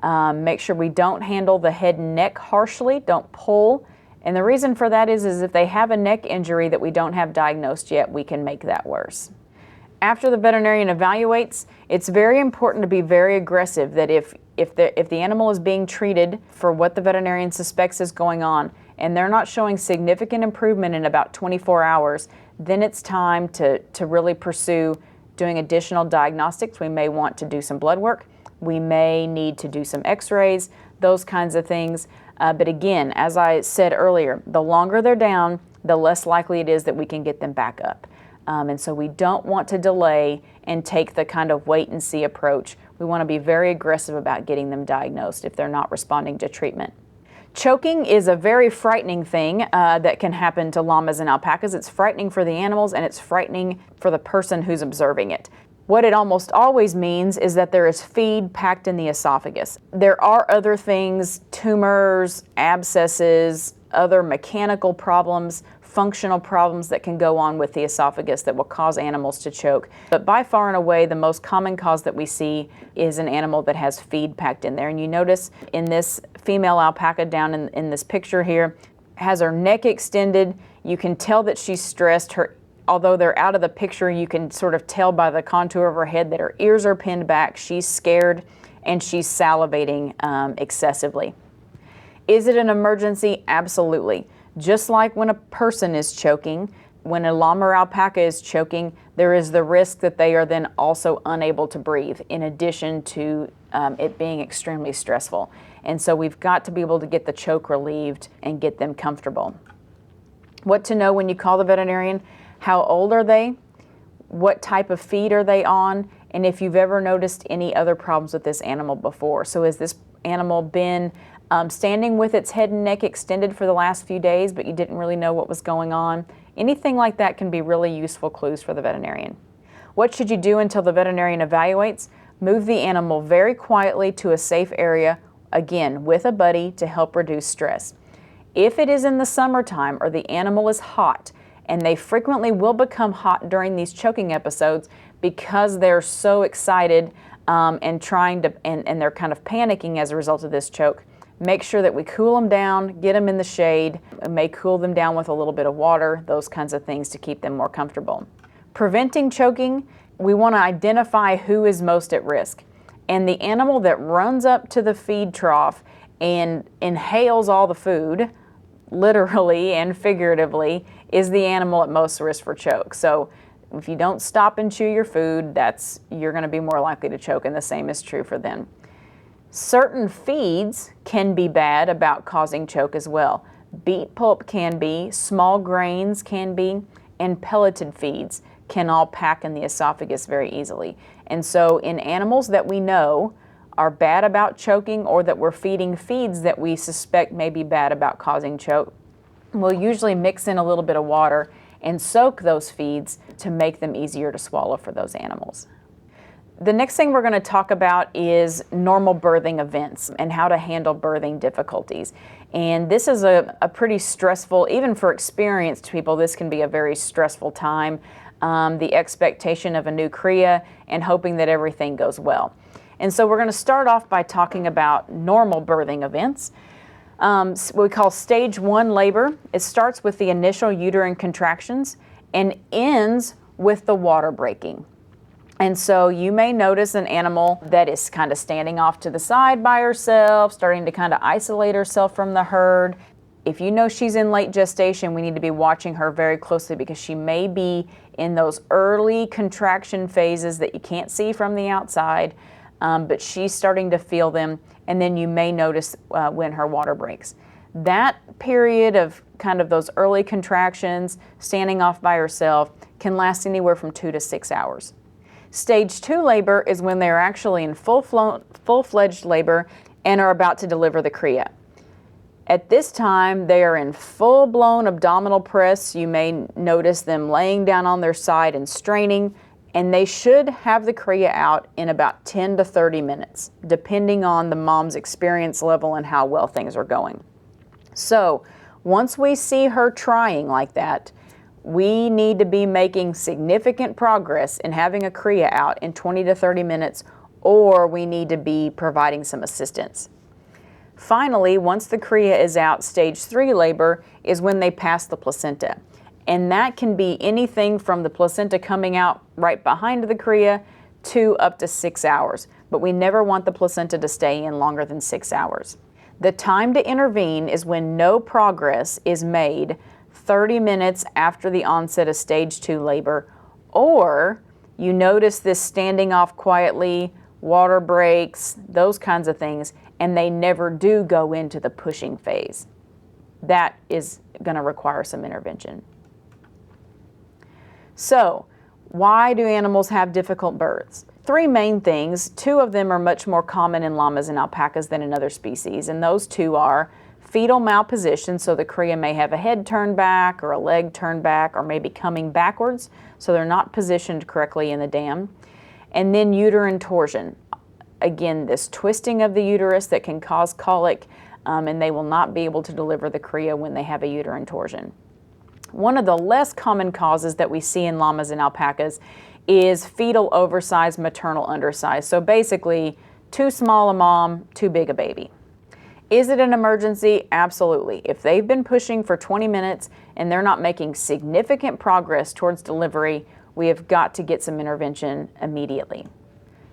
Make sure we don't handle the head and neck harshly, don't pull. And the reason for that is if they have a neck injury that we don't have diagnosed yet, we can make that worse. After the veterinarian evaluates, it's very important to be very aggressive that if the animal is being treated for what the veterinarian suspects is going on and they're not showing significant improvement in about 24 hours, then it's time to really pursue doing additional diagnostics. We may want to do some blood work. We may need to do some x-rays, those kinds of things. But again, as I said earlier, the longer they're down, the less likely it is that we can get them back up. And so we don't want to delay and take the kind of wait and see approach. We want to be very aggressive about getting them diagnosed if they're not responding to treatment. Choking is a very frightening thing that can happen to llamas and alpacas. It's frightening for the animals and it's frightening for the person who's observing it. What it almost always means is that there is feed packed in the esophagus. There are other things, tumors, abscesses, other mechanical problems, functional problems that can go on with the esophagus that will cause animals to choke. But by far and away, the most common cause that we see is an animal that has feed packed in there. And you notice in this female alpaca down in this picture here, has her neck extended. You can tell that she's stressed. Although they're out of the picture, you can sort of tell by the contour of her head that her ears are pinned back. She's scared and she's salivating excessively. Is it an emergency? Absolutely. Just like when a person is choking, when a llama or alpaca is choking, there is the risk that they are then also unable to breathe, in addition to it being extremely stressful. And so we've got to be able to get the choke relieved and get them comfortable. What to know when you call the veterinarian: how old are they? What type of feed are they on? And if you've ever noticed any other problems with this animal before. So has this animal been standing with its head and neck extended for the last few days, but you didn't really know what was going on? Anything like that can be really useful clues for the veterinarian. What should you do until the veterinarian evaluates? Move the animal very quietly to a safe area, again, with a buddy to help reduce stress. If it is in the summertime or the animal is hot, and they frequently will become hot during these choking episodes because they're so excited and they're kind of panicking as a result of this choke, make sure that we cool them down, get them in the shade, may cool them down with a little bit of water, those kinds of things to keep them more comfortable. Preventing choking, we want to identify who is most at risk. And the animal that runs up to the feed trough and inhales all the food, literally and figuratively, is the animal at most risk for choke. So if you don't stop and chew your food, you're going to be more likely to choke, and the same is true for them. Certain feeds can be bad about causing choke as well. Beet pulp can be, small grains can be, and pelleted feeds can all pack in the esophagus very easily. And so in animals that we know are bad about choking, or that we're feeding feeds that we suspect may be bad about causing choke, we'll usually mix in a little bit of water and soak those feeds to make them easier to swallow for those animals. The next thing we're going to talk about is normal birthing events and how to handle birthing difficulties. And this is a pretty stressful, even for experienced people, this can be a very stressful time. The expectation of a new cria and hoping that everything goes well. And so we're going to start off by talking about normal birthing events. What we call stage 1 labor. It starts with the initial uterine contractions and ends with the water breaking. And so you may notice an animal that is kind of standing off to the side by herself, starting to kind of isolate herself from the herd. If you know she's in late gestation, we need to be watching her very closely, because she may be in those early contraction phases that you can't see from the outside, but she's starting to feel them, and then you may notice when her water breaks. That period of kind of those early contractions, standing off by herself, can last anywhere from 2 to 6 hours. Stage 2 labor is when they're actually in full-fledged labor and are about to deliver the cria. At this time, they are in full-blown abdominal press. You may notice them laying down on their side and straining, and they should have the cria out in about 10 to 30 minutes, depending on the mom's experience level and how well things are going. So once we see her trying like that, we need to be making significant progress in having a cria out in 20 to 30 minutes, or we need to be providing some assistance. Finally, once the cria is out, stage 3 labor is when they pass the placenta. And that can be anything from the placenta coming out right behind the cria to up to 6 hours. But we never want the placenta to stay in longer than 6 hours. The time to intervene is when no progress is made 30 minutes after the onset of stage 2 labor, or you notice this standing off quietly, water breaks, those kinds of things, and they never do go into the pushing phase. That is going to require some intervention. So, why do animals have difficult births? 3 main things. 2 of them are much more common in llamas and alpacas than in other species, and those 2 are fetal malposition, so the cria may have a head turned back or a leg turned back or maybe coming backwards, so they're not positioned correctly in the dam. And then uterine torsion. Again, this twisting of the uterus that can cause colic, and they will not be able to deliver the cria when they have a uterine torsion. One of the less common causes that we see in llamas and alpacas is fetal oversize, maternal undersize. So basically, too small a mom, too big a baby. Is it an emergency? Absolutely. If they've been pushing for 20 minutes and they're not making significant progress towards delivery, we have got to get some intervention immediately.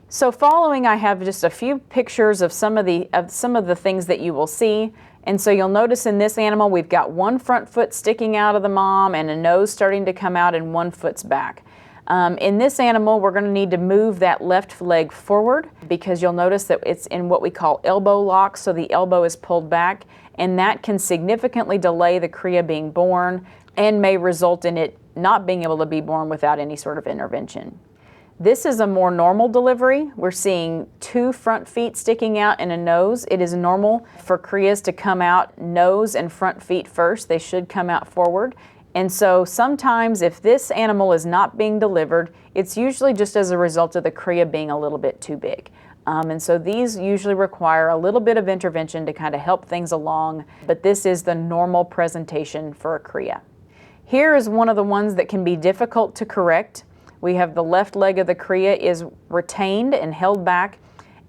So following, I have just a few pictures of some of the things that you will see. And so you'll notice in this animal, we've got one front foot sticking out of the mom and a nose starting to come out and one foot's back. In this animal, we're going to need to move that left leg forward because you'll notice that it's in what we call elbow lock, so the elbow is pulled back, and that can significantly delay the cria being born and may result in it not being able to be born without any sort of intervention. This is a more normal delivery. We're seeing 2 front feet sticking out and a nose. It is normal for crias to come out nose and front feet first. They should come out forward. And so sometimes if this animal is not being delivered, it's usually just as a result of the cria being a little bit too big. And so these usually require a little bit of intervention to kind of help things along, but this is the normal presentation for a cria. Here is one of the ones that can be difficult to correct. We have the left leg of the cria is retained and held back,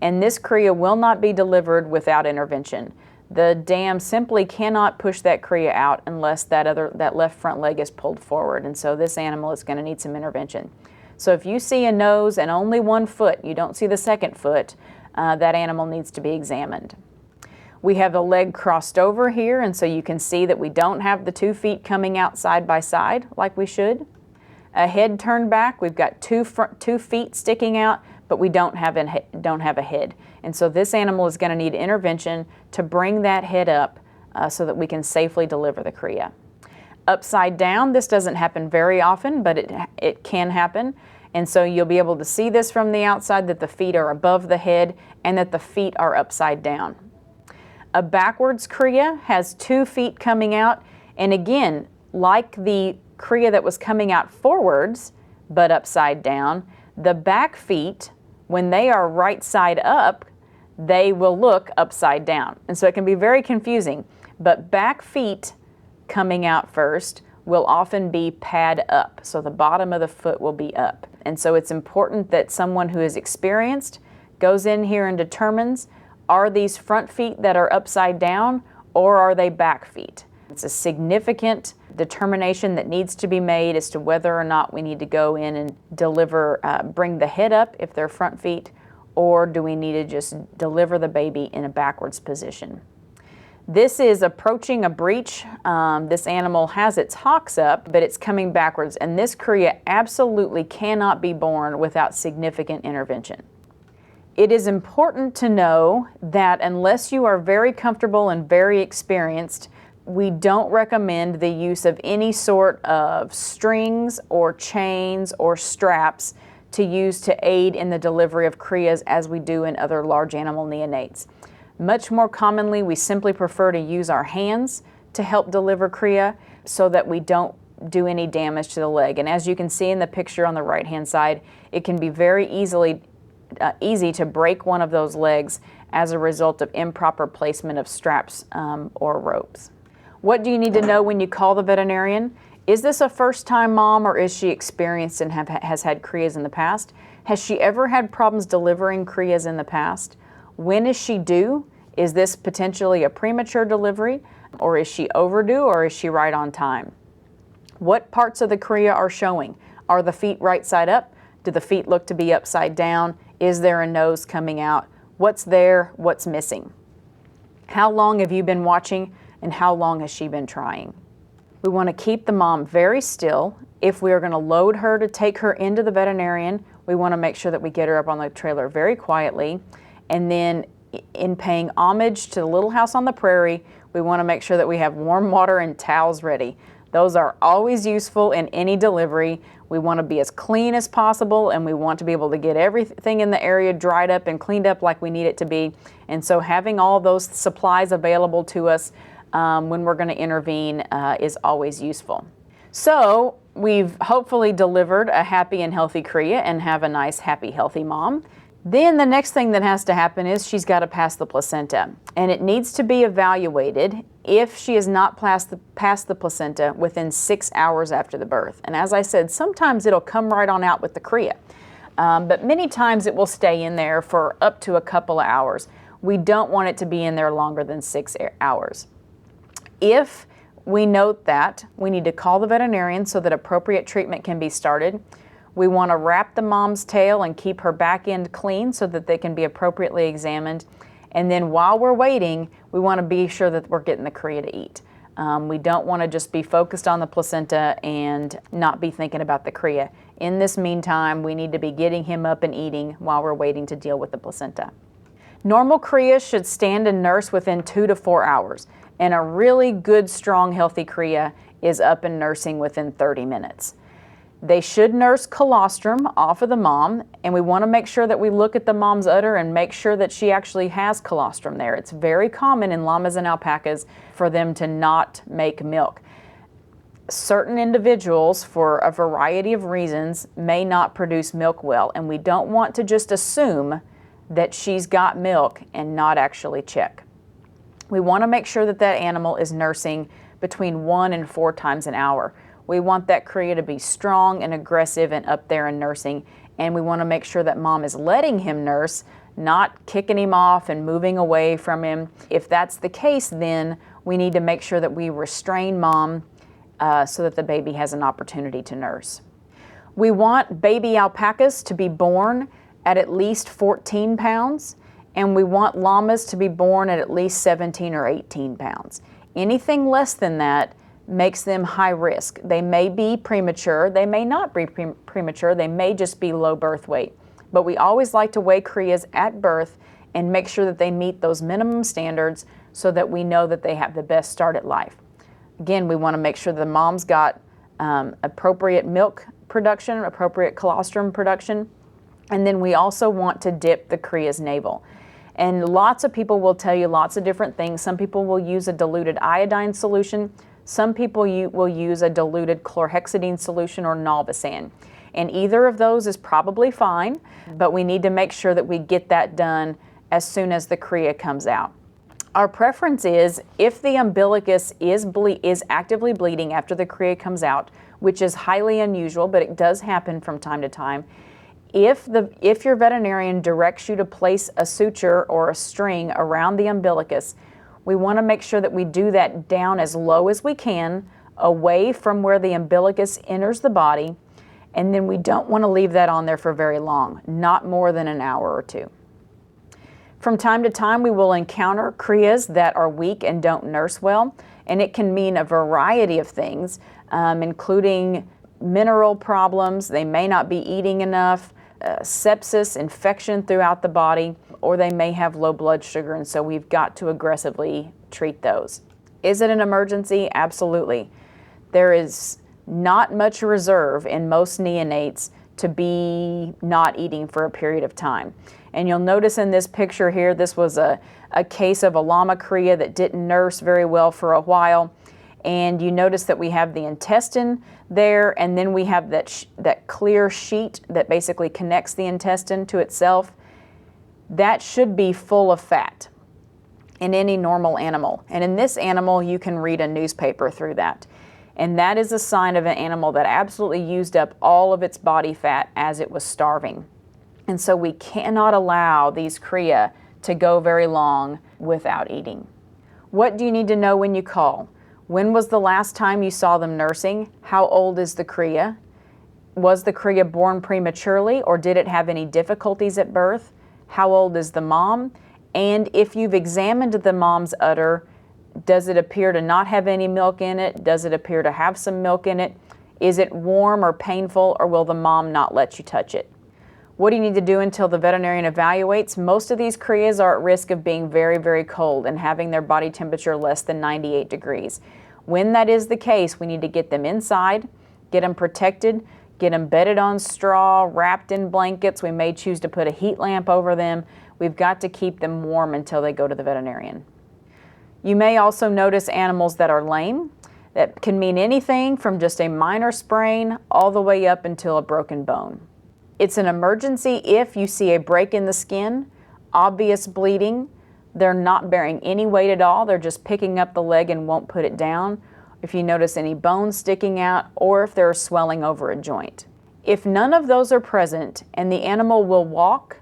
and this cria will not be delivered without intervention. The dam simply cannot push that cria out unless that left front leg is pulled forward, and so this animal is going to need some intervention. So if you see a nose and only one foot, you don't see the second foot, that animal needs to be examined. We have the leg crossed over here, and so you can see that we don't have the 2 feet coming out side by side like we should. A head turned back, we've got 2 feet sticking out, but we don't have a head. And so this animal is going to need intervention to bring that head up so that we can safely deliver the cria. Upside down, this doesn't happen very often, but it can happen. And so you'll be able to see this from the outside, that the feet are above the head and that the feet are upside down. A backwards cria has 2 feet coming out, and again, like the cria that was coming out forwards but upside down, the back feet, when they are right side up, they will look upside down. And so it can be very confusing, but back feet coming out first will often be pad up, so the bottom of the foot will be up. And so it's important that someone who is experienced goes in here and determines, are these front feet that are upside down or are they back feet? It's a significant determination that needs to be made as to whether or not we need to go in and deliver, bring the head up if they're front feet, or do we need to just deliver the baby in a backwards position. This is approaching a breech. This animal has its hocks up, but it's coming backwards, and this cria absolutely cannot be born without significant intervention. It is important to know that unless you are very comfortable and very experienced, we don't recommend the use of any sort of strings or chains or straps to use to aid in the delivery of crias as we do in other large animal neonates. Much more commonly, we simply prefer to use our hands to help deliver cria so that we don't do any damage to the leg. And as you can see in the picture on the right-hand side, it can be very easy to break one of those legs as a result of improper placement of straps or ropes. What do you need to know when you call the veterinarian? Is this a first-time mom, or is she experienced and has had crias in the past? Has she ever had problems delivering crias in the past? When is she due? Is this potentially a premature delivery, or is she overdue, or is she right on time? What parts of the cria are showing? Are the feet right side up? Do the feet look to be upside down? Is there a nose coming out? What's there? What's missing? How long have you been watching, and how long has she been trying? We want to keep the mom very still. If we are going to load her to take her into the veterinarian, we want to make sure that we get her up on the trailer very quietly. And then in paying homage to the Little House on the Prairie, we want to make sure that we have warm water and towels ready. Those are always useful in any delivery. We want to be as clean as possible, and we want to be able to get everything in the area dried up and cleaned up like we need it to be. And so having all those supplies available to us when we're going to intervene is always useful. So we've hopefully delivered a happy and healthy cria and have a nice, happy, healthy mom. Then the next thing that has to happen is she's got to pass the placenta, and it needs to be evaluated if she has not passed the placenta within 6 hours after the birth. And as I said, sometimes it'll come right on out with the cria, but many times it will stay in there for up to a couple of hours. We don't want it to be in there longer than 6 hours. If we note that, we need to call the veterinarian so that appropriate treatment can be started. We want to wrap the mom's tail and keep her back end clean so that they can be appropriately examined. And then while we're waiting, we want to be sure that we're getting the cria to eat. We don't want to just be focused on the placenta and not be thinking about the cria. In this meantime, we need to be getting him up and eating while we're waiting to deal with the placenta. Normal cria should stand and nurse within 2 to 4 hours, and a really good, strong, healthy cria is up and nursing within 30 minutes. They should nurse colostrum off of the mom, and we want to make sure that we look at the mom's udder and make sure that she actually has colostrum there. It's very common in llamas and alpacas for them to not make milk. Certain individuals, for a variety of reasons, may not produce milk well, and we don't want to just assume that she's got milk and not actually check. We want to make sure that that animal is nursing between 1 and 4 times an hour. We want that cria to be strong and aggressive and up there and nursing, and we want to make sure that mom is letting him nurse, not kicking him off and moving away from him. If that's the case, then we need to make sure that we restrain mom so that the baby has an opportunity to nurse. We want baby alpacas to be born at least 14 pounds, and we want llamas to be born at least 17 or 18 pounds. Anything less than that makes them high risk. They may be premature, they may not be premature, they may just be low birth weight. But we always like to weigh crias at birth and make sure that they meet those minimum standards so that we know that they have the best start at life. Again, we want to make sure the mom's got appropriate milk production, appropriate colostrum production, and then we also want to dip the cria's navel. And lots of people will tell you lots of different things. Some people will use a diluted iodine solution. Some people will use a diluted chlorhexidine solution or Nalvasan. And either of those is probably fine, but we need to make sure that we get that done as soon as the cria comes out. Our preference is if the umbilicus is actively bleeding after the cria comes out, which is highly unusual, but it does happen from time to time. If your veterinarian directs you to place a suture or a string around the umbilicus, we want to make sure that we do that down as low as we can, away from where the umbilicus enters the body, and then we don't want to leave that on there for very long, not more than an hour or 2. From time to time, we will encounter crias that are weak and don't nurse well, and it can mean a variety of things, including mineral problems. They may not be eating enough, sepsis, infection throughout the body, or they may have low blood sugar, and so we've got to aggressively treat those. Is it an emergency? Absolutely. There is not much reserve in most neonates to be not eating for a period of time. And you'll notice in this picture here, this was a case of a llama cria that didn't nurse very well for a while. And you notice that we have the intestine there, and then we have that clear sheet that basically connects the intestine to itself. That should be full of fat in any normal animal. And in this animal, you can read a newspaper through that. And that is a sign of an animal that absolutely used up all of its body fat as it was starving. And so we cannot allow these cria to go very long without eating. What do you need to know when you call? When was the last time you saw them nursing? How old is the cria? Was the cria born prematurely, or did it have any difficulties at birth? How old is the mom? And if you've examined the mom's udder, does it appear to not have any milk in it? Does it appear to have some milk in it? Is it warm or painful, or will the mom not let you touch it? What do you need to do until the veterinarian evaluates? Most of these crias are at risk of being very, very cold and having their body temperature less than 98 degrees. When that is the case, we need to get them inside, get them protected, get them bedded on straw, wrapped in blankets. We may choose to put a heat lamp over them. We've got to keep them warm until they go to the veterinarian. You may also notice animals that are lame. That can mean anything from just a minor sprain all the way up until a broken bone. It's an emergency if you see a break in the skin, obvious bleeding, they're not bearing any weight at all, they're just picking up the leg and won't put it down, if you notice any bones sticking out, or if there's swelling over a joint. If none of those are present and the animal will walk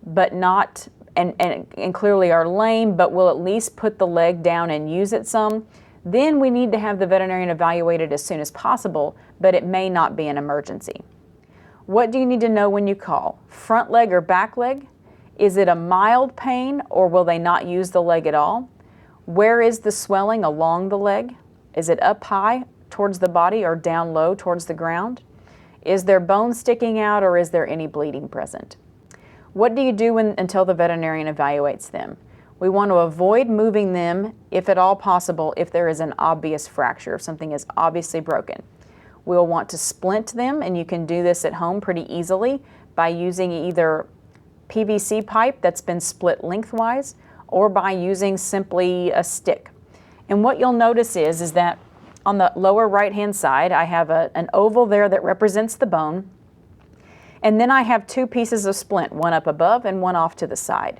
but not and clearly are lame, but will at least put the leg down and use it some, then we need to have the veterinarian evaluate it as soon as possible, but it may not be an emergency. What do you need to know when you call? Front leg or back leg? Is it a mild pain, or will they not use the leg at all? Where is the swelling along the leg? Is it up high towards the body or down low towards the ground? Is there bone sticking out, or is there any bleeding present? What do you do until the veterinarian evaluates them? We want to avoid moving them, if at all possible, if there is an obvious fracture, if something is obviously broken. We'll want to splint them, and you can do this at home pretty easily by using either PVC pipe that's been split lengthwise or by using simply a stick. And what you'll notice is that on the lower right-hand side, I have an oval there that represents the bone, and then I have two pieces of splint, one up above and one off to the side.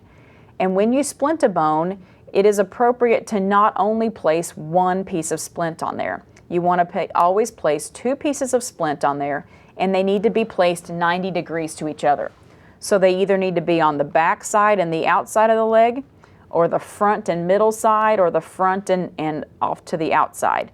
And when you splint a bone, it is appropriate to not only place one piece of splint on there. You want to always place two pieces of splint on there, and they need to be placed 90 degrees to each other. So they either need to be on the back side and the outside of the leg, or the front and middle side, or the front and off to the outside.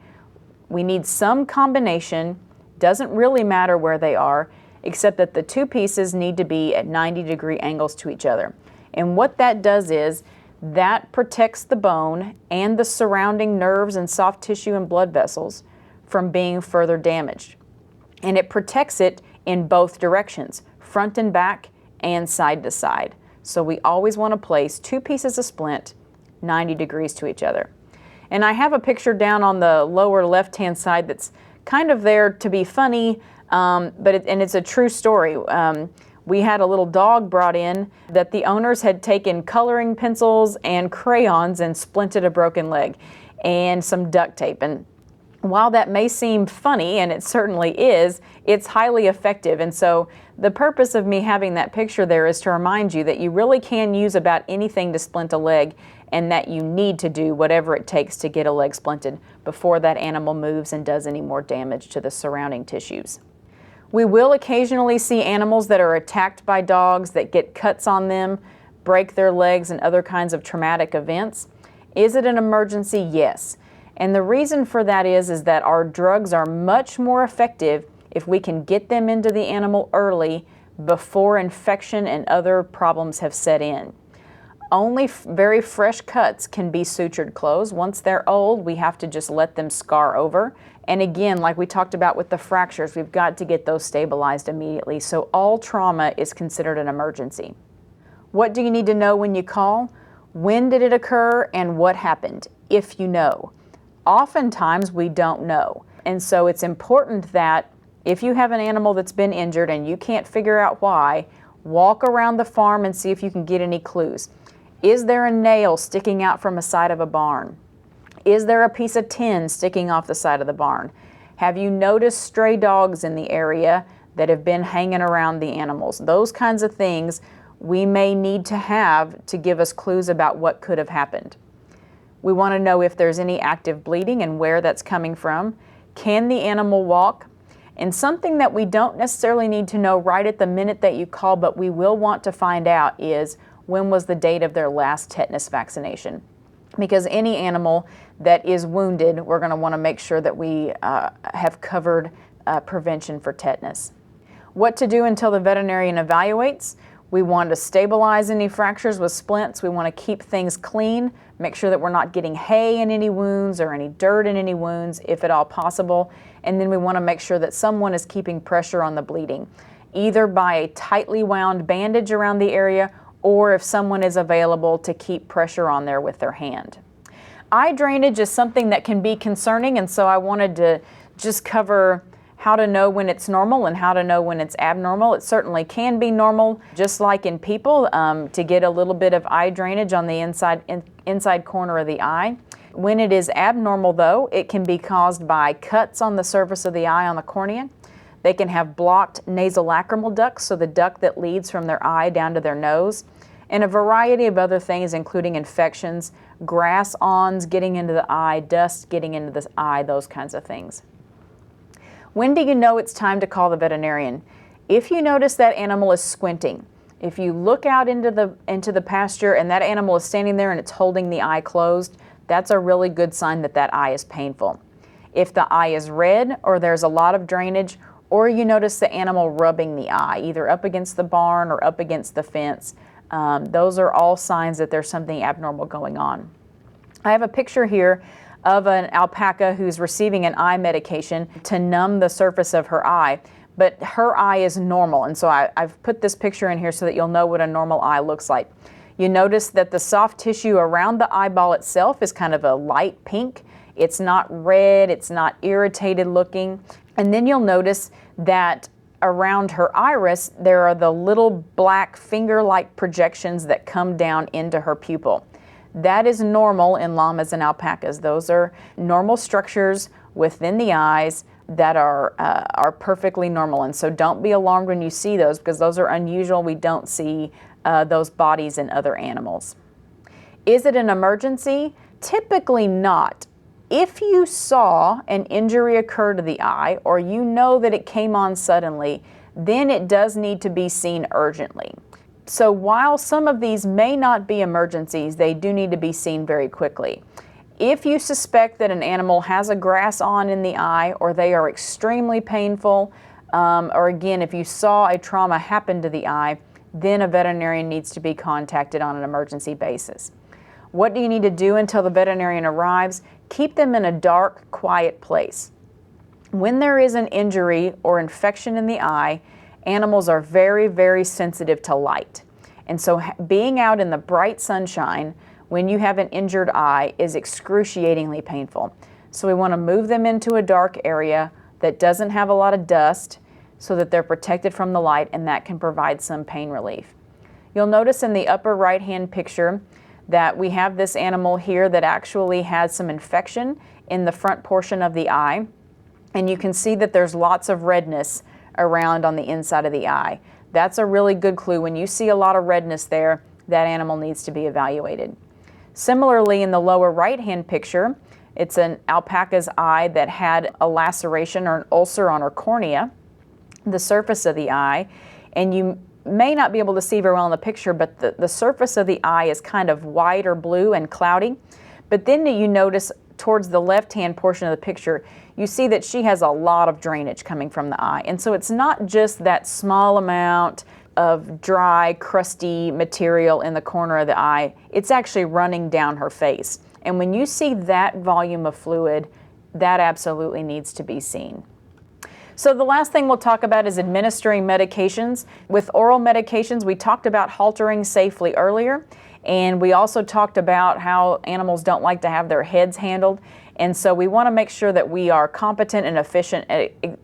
We need some combination. Doesn't really matter where they are, except that the two pieces need to be at 90-degree angles to each other. And what that does is that protects the bone and the surrounding nerves and soft tissue and blood vessels from being further damaged. And it protects it in both directions, front and back and side to side. So we always want to place two pieces of splint 90 degrees to each other. And I have a picture down on the lower left-hand side that's kind of there to be funny, but it's a true story. We had a little dog brought in that the owners had taken coloring pencils and crayons and splinted a broken leg and some duct tape. And while that may seem funny, and it certainly is, it's highly effective. And so the purpose of me having that picture there is to remind you that you really can use about anything to splint a leg, and that you need to do whatever it takes to get a leg splinted before that animal moves and does any more damage to the surrounding tissues. We will occasionally see animals that are attacked by dogs that get cuts on them, break their legs, and other kinds of traumatic events. Is it an emergency? Yes. And the reason for that is that our drugs are much more effective if we can get them into the animal early before infection and other problems have set in. Only very fresh cuts can be sutured closed. Once they're old, we have to just let them scar over. And again, like we talked about with the fractures, we've got to get those stabilized immediately. So all trauma is considered an emergency. What do you need to know when you call? When did it occur and what happened, if you know? Oftentimes we don't know. And so it's important that if you have an animal that's been injured and you can't figure out why, walk around the farm and see if you can get any clues. Is there a nail sticking out from a side of a barn? Is there a piece of tin sticking off the side of the barn? Have you noticed stray dogs in the area that have been hanging around the animals? Those kinds of things we may need to have to give us clues about what could have happened. We want to know if there's any active bleeding and where that's coming from. Can the animal walk? And something that we don't necessarily need to know right at the minute that you call, but we will want to find out, is when was the date of their last tetanus vaccination. Because any animal that is wounded, we're going to want to make sure that we have covered prevention for tetanus. What to do until the veterinarian evaluates? We want to stabilize any fractures with splints. We want to keep things clean, make sure that we're not getting hay in any wounds or any dirt in any wounds, if at all possible. And then we want to make sure that someone is keeping pressure on the bleeding, either by a tightly wound bandage around the area, or if someone is available to keep pressure on there with their hand. Eye drainage is something that can be concerning, and so I wanted to just cover how to know when it's normal and how to know when it's abnormal. It certainly can be normal, just like in people, to get a little bit of eye drainage on the inside corner of the eye. When it is abnormal, though, it can be caused by cuts on the surface of the eye on the cornea. They can have blocked nasolacrimal ducts, so the duct that leads from their eye down to their nose, and a variety of other things, including infections, grass-ons getting into the eye, dust getting into the eye, those kinds of things. When do you know it's time to call the veterinarian? If you notice that animal is squinting, If you look out into the pasture and that animal is standing there and it's holding the eye closed, that's a really good sign that that eye is painful. If the eye is red or there's a lot of drainage, or you notice the animal rubbing the eye, either up against the barn or up against the fence, those are all signs that there's something abnormal going on. I have a picture here of an alpaca who's receiving an eye medication to numb the surface of her eye, but her eye is normal, and so I've put this picture in here so that you'll know what a normal eye looks like. You notice that the soft tissue around the eyeball itself is kind of a light pink. It's not red, it's not irritated looking. And then you'll notice that around her iris, there are the little black finger-like projections that come down into her pupil. That is normal in llamas and alpacas. Those are normal structures within the eyes that are perfectly normal. And so don't be alarmed when you see those, because those are unusual. We don't see those bodies in other animals. Is it an emergency? Typically not. If you saw an injury occur to the eye, or you know that it came on suddenly, then it does need to be seen urgently. So while some of these may not be emergencies, they do need to be seen very quickly. If you suspect that an animal has a grass on in the eye, or they are extremely painful, or again, if you saw a trauma happen to the eye, then a veterinarian needs to be contacted on an emergency basis. What do you need to do until the veterinarian arrives? Keep them in a dark, quiet place. When there is an injury or infection in the eye, animals are very, very sensitive to light. And so being out in the bright sunshine when you have an injured eye is excruciatingly painful. So we want to move them into a dark area that doesn't have a lot of dust so that they're protected from the light, and that can provide some pain relief. You'll notice in the upper right-hand picture that we have this animal here that actually has some infection in the front portion of the eye. And you can see that there's lots of redness around on the inside of the eye. That's a really good clue. When you see a lot of redness there, that animal needs to be evaluated. Similarly, in the lower right-hand picture, it's an alpaca's eye that had a laceration or an ulcer on her cornea, the surface of the eye, and you may not be able to see very well in the picture, but the surface of the eye is kind of white or blue and cloudy. But then you notice towards the left-hand portion of the picture, you see that she has a lot of drainage coming from the eye. And so it's not just that small amount of dry, crusty material in the corner of the eye, it's actually running down her face. And when you see that volume of fluid, that absolutely needs to be seen. So the last thing we'll talk about is administering medications. With oral medications, we talked about haltering safely earlier, and we also talked about how animals don't like to have their heads handled. And so we want to make sure that we are competent and efficient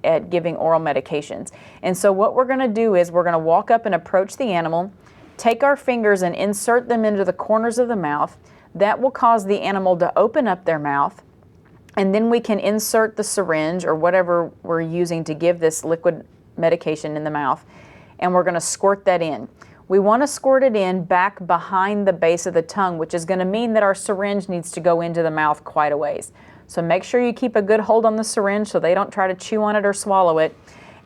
at giving oral medications. And so what we're going to do is we're going to walk up and approach the animal, take our fingers and insert them into the corners of the mouth. That will cause the animal to open up their mouth. And then we can insert the syringe or whatever we're using to give this liquid medication in the mouth, and we're going to squirt that in. We want to squirt it in back behind the base of the tongue, which is going to mean that our syringe needs to go into the mouth quite a ways. So make sure you keep a good hold on the syringe so they don't try to chew on it or swallow it,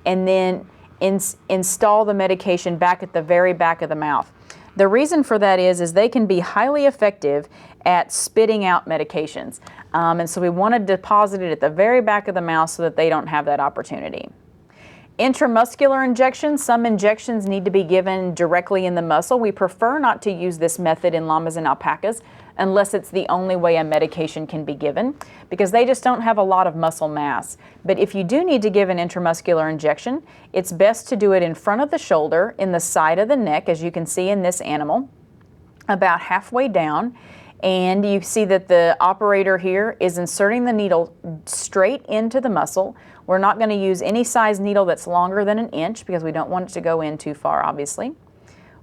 and then install the medication back at the very back of the mouth. The reason for that is they can be highly effective at spitting out medications. And so we want to deposit it at the very back of the mouth so that they don't have that opportunity. Intramuscular injections, some injections need to be given directly in the muscle. We prefer not to use this method in llamas and alpacas unless it's the only way a medication can be given, because they just don't have a lot of muscle mass. But if you do need to give an intramuscular injection, it's best to do it in front of the shoulder, in the side of the neck, as you can see in this animal, about halfway down. And you see that the operator here is inserting the needle straight into the muscle. We're not going to use any size needle that's longer than an inch because we don't want it to go in too far, obviously.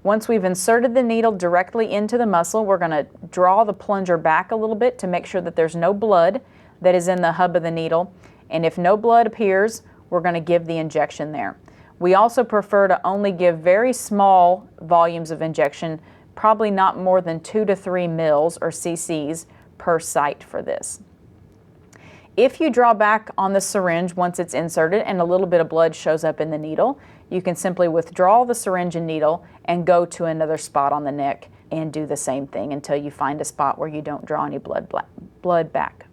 Once we've inserted the needle directly into the muscle, we're going to draw the plunger back a little bit to make sure that there's no blood that is in the hub of the needle. And if no blood appears, we're going to give the injection there. We also prefer to only give very small volumes of injection, probably not more than 2 to 3 mils or cc's per site for this. If you draw back on the syringe once it's inserted and a little bit of blood shows up in the needle, you can simply withdraw the syringe and needle and go to another spot on the neck and do the same thing until you find a spot where you don't draw any blood back.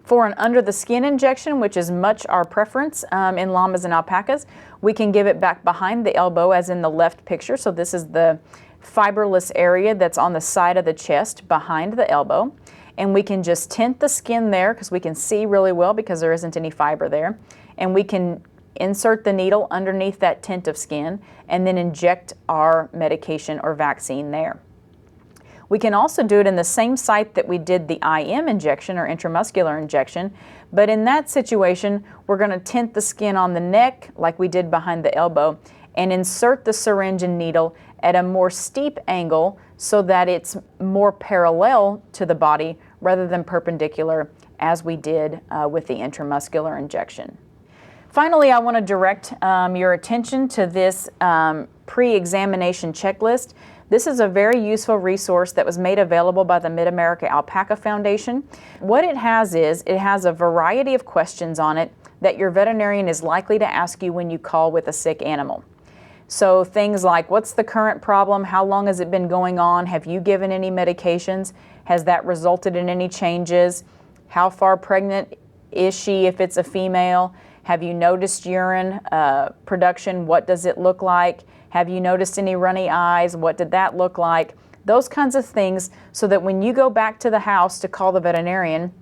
For an under the skin injection, which is much our preference in llamas and alpacas, we can give it back behind the elbow, as in the left picture. So this is the fiberless area that's on the side of the chest behind the elbow. And we can just tint the skin there because we can see really well because there isn't any fiber there. And we can insert the needle underneath that tint of skin and then inject our medication or vaccine there. We can also do it in the same site that we did the IM injection or intramuscular injection, but in that situation, we're going to tint the skin on the neck like we did behind the elbow and insert the syringe and needle at a more steep angle so that it's more parallel to the body rather than perpendicular as we did with the intramuscular injection. Finally, I want to direct your attention to this pre-examination checklist. This is a very useful resource that was made available by the Mid-America Alpaca Foundation. What it has is, it has a variety of questions on it that your veterinarian is likely to ask you when you call with a sick animal. So things like, what's the current problem? How long has it been going on? Have you given any medications? Has that resulted in any changes? How far pregnant is she if it's a female? Have you noticed urine production? What does it look like? Have you noticed any runny eyes? What did that look like? Those kinds of things, so that when you go back to the house to call the veterinarian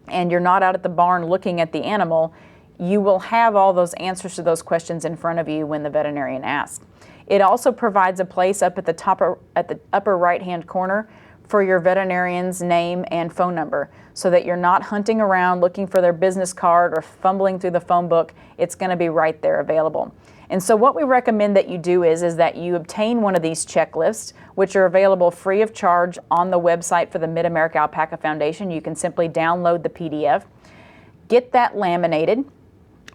and you're not out at the barn looking at the animal, you will have all those answers to those questions in front of you when the veterinarian asks. It also provides a place up at the upper right-hand corner for your veterinarian's name and phone number, so that you're not hunting around looking for their business card or fumbling through the phone book. It's going to be right there available. And so what we recommend that you do is that you obtain one of these checklists, which are available free of charge on the website for the Mid-America Alpaca Foundation. You can simply download the PDF, get that laminated,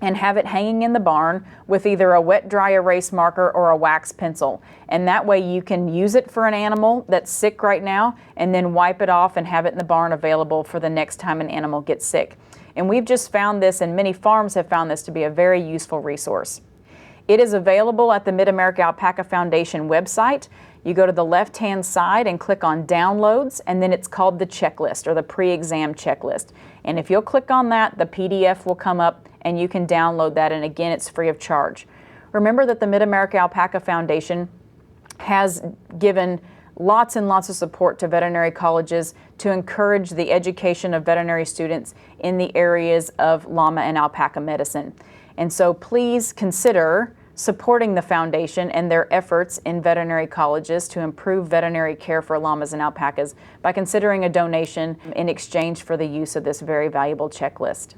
and have it hanging in the barn with either a wet dry erase marker or a wax pencil. And that way you can use it for an animal that's sick right now and then wipe it off and have it in the barn available for the next time an animal gets sick. And we've just found this, and many farms have found this to be a very useful resource. It is available at the Mid-America Alpaca Foundation website. You go to the left-hand side and click on Downloads, and then it's called the checklist or the pre-exam checklist. And if you'll click on that, the PDF will come up and you can download that, and again, it's free of charge. Remember that the Mid-America Alpaca Foundation has given lots and lots of support to veterinary colleges to encourage the education of veterinary students in the areas of llama and alpaca medicine. And so please consider supporting the foundation and their efforts in veterinary colleges to improve veterinary care for llamas and alpacas by considering a donation in exchange for the use of this very valuable checklist.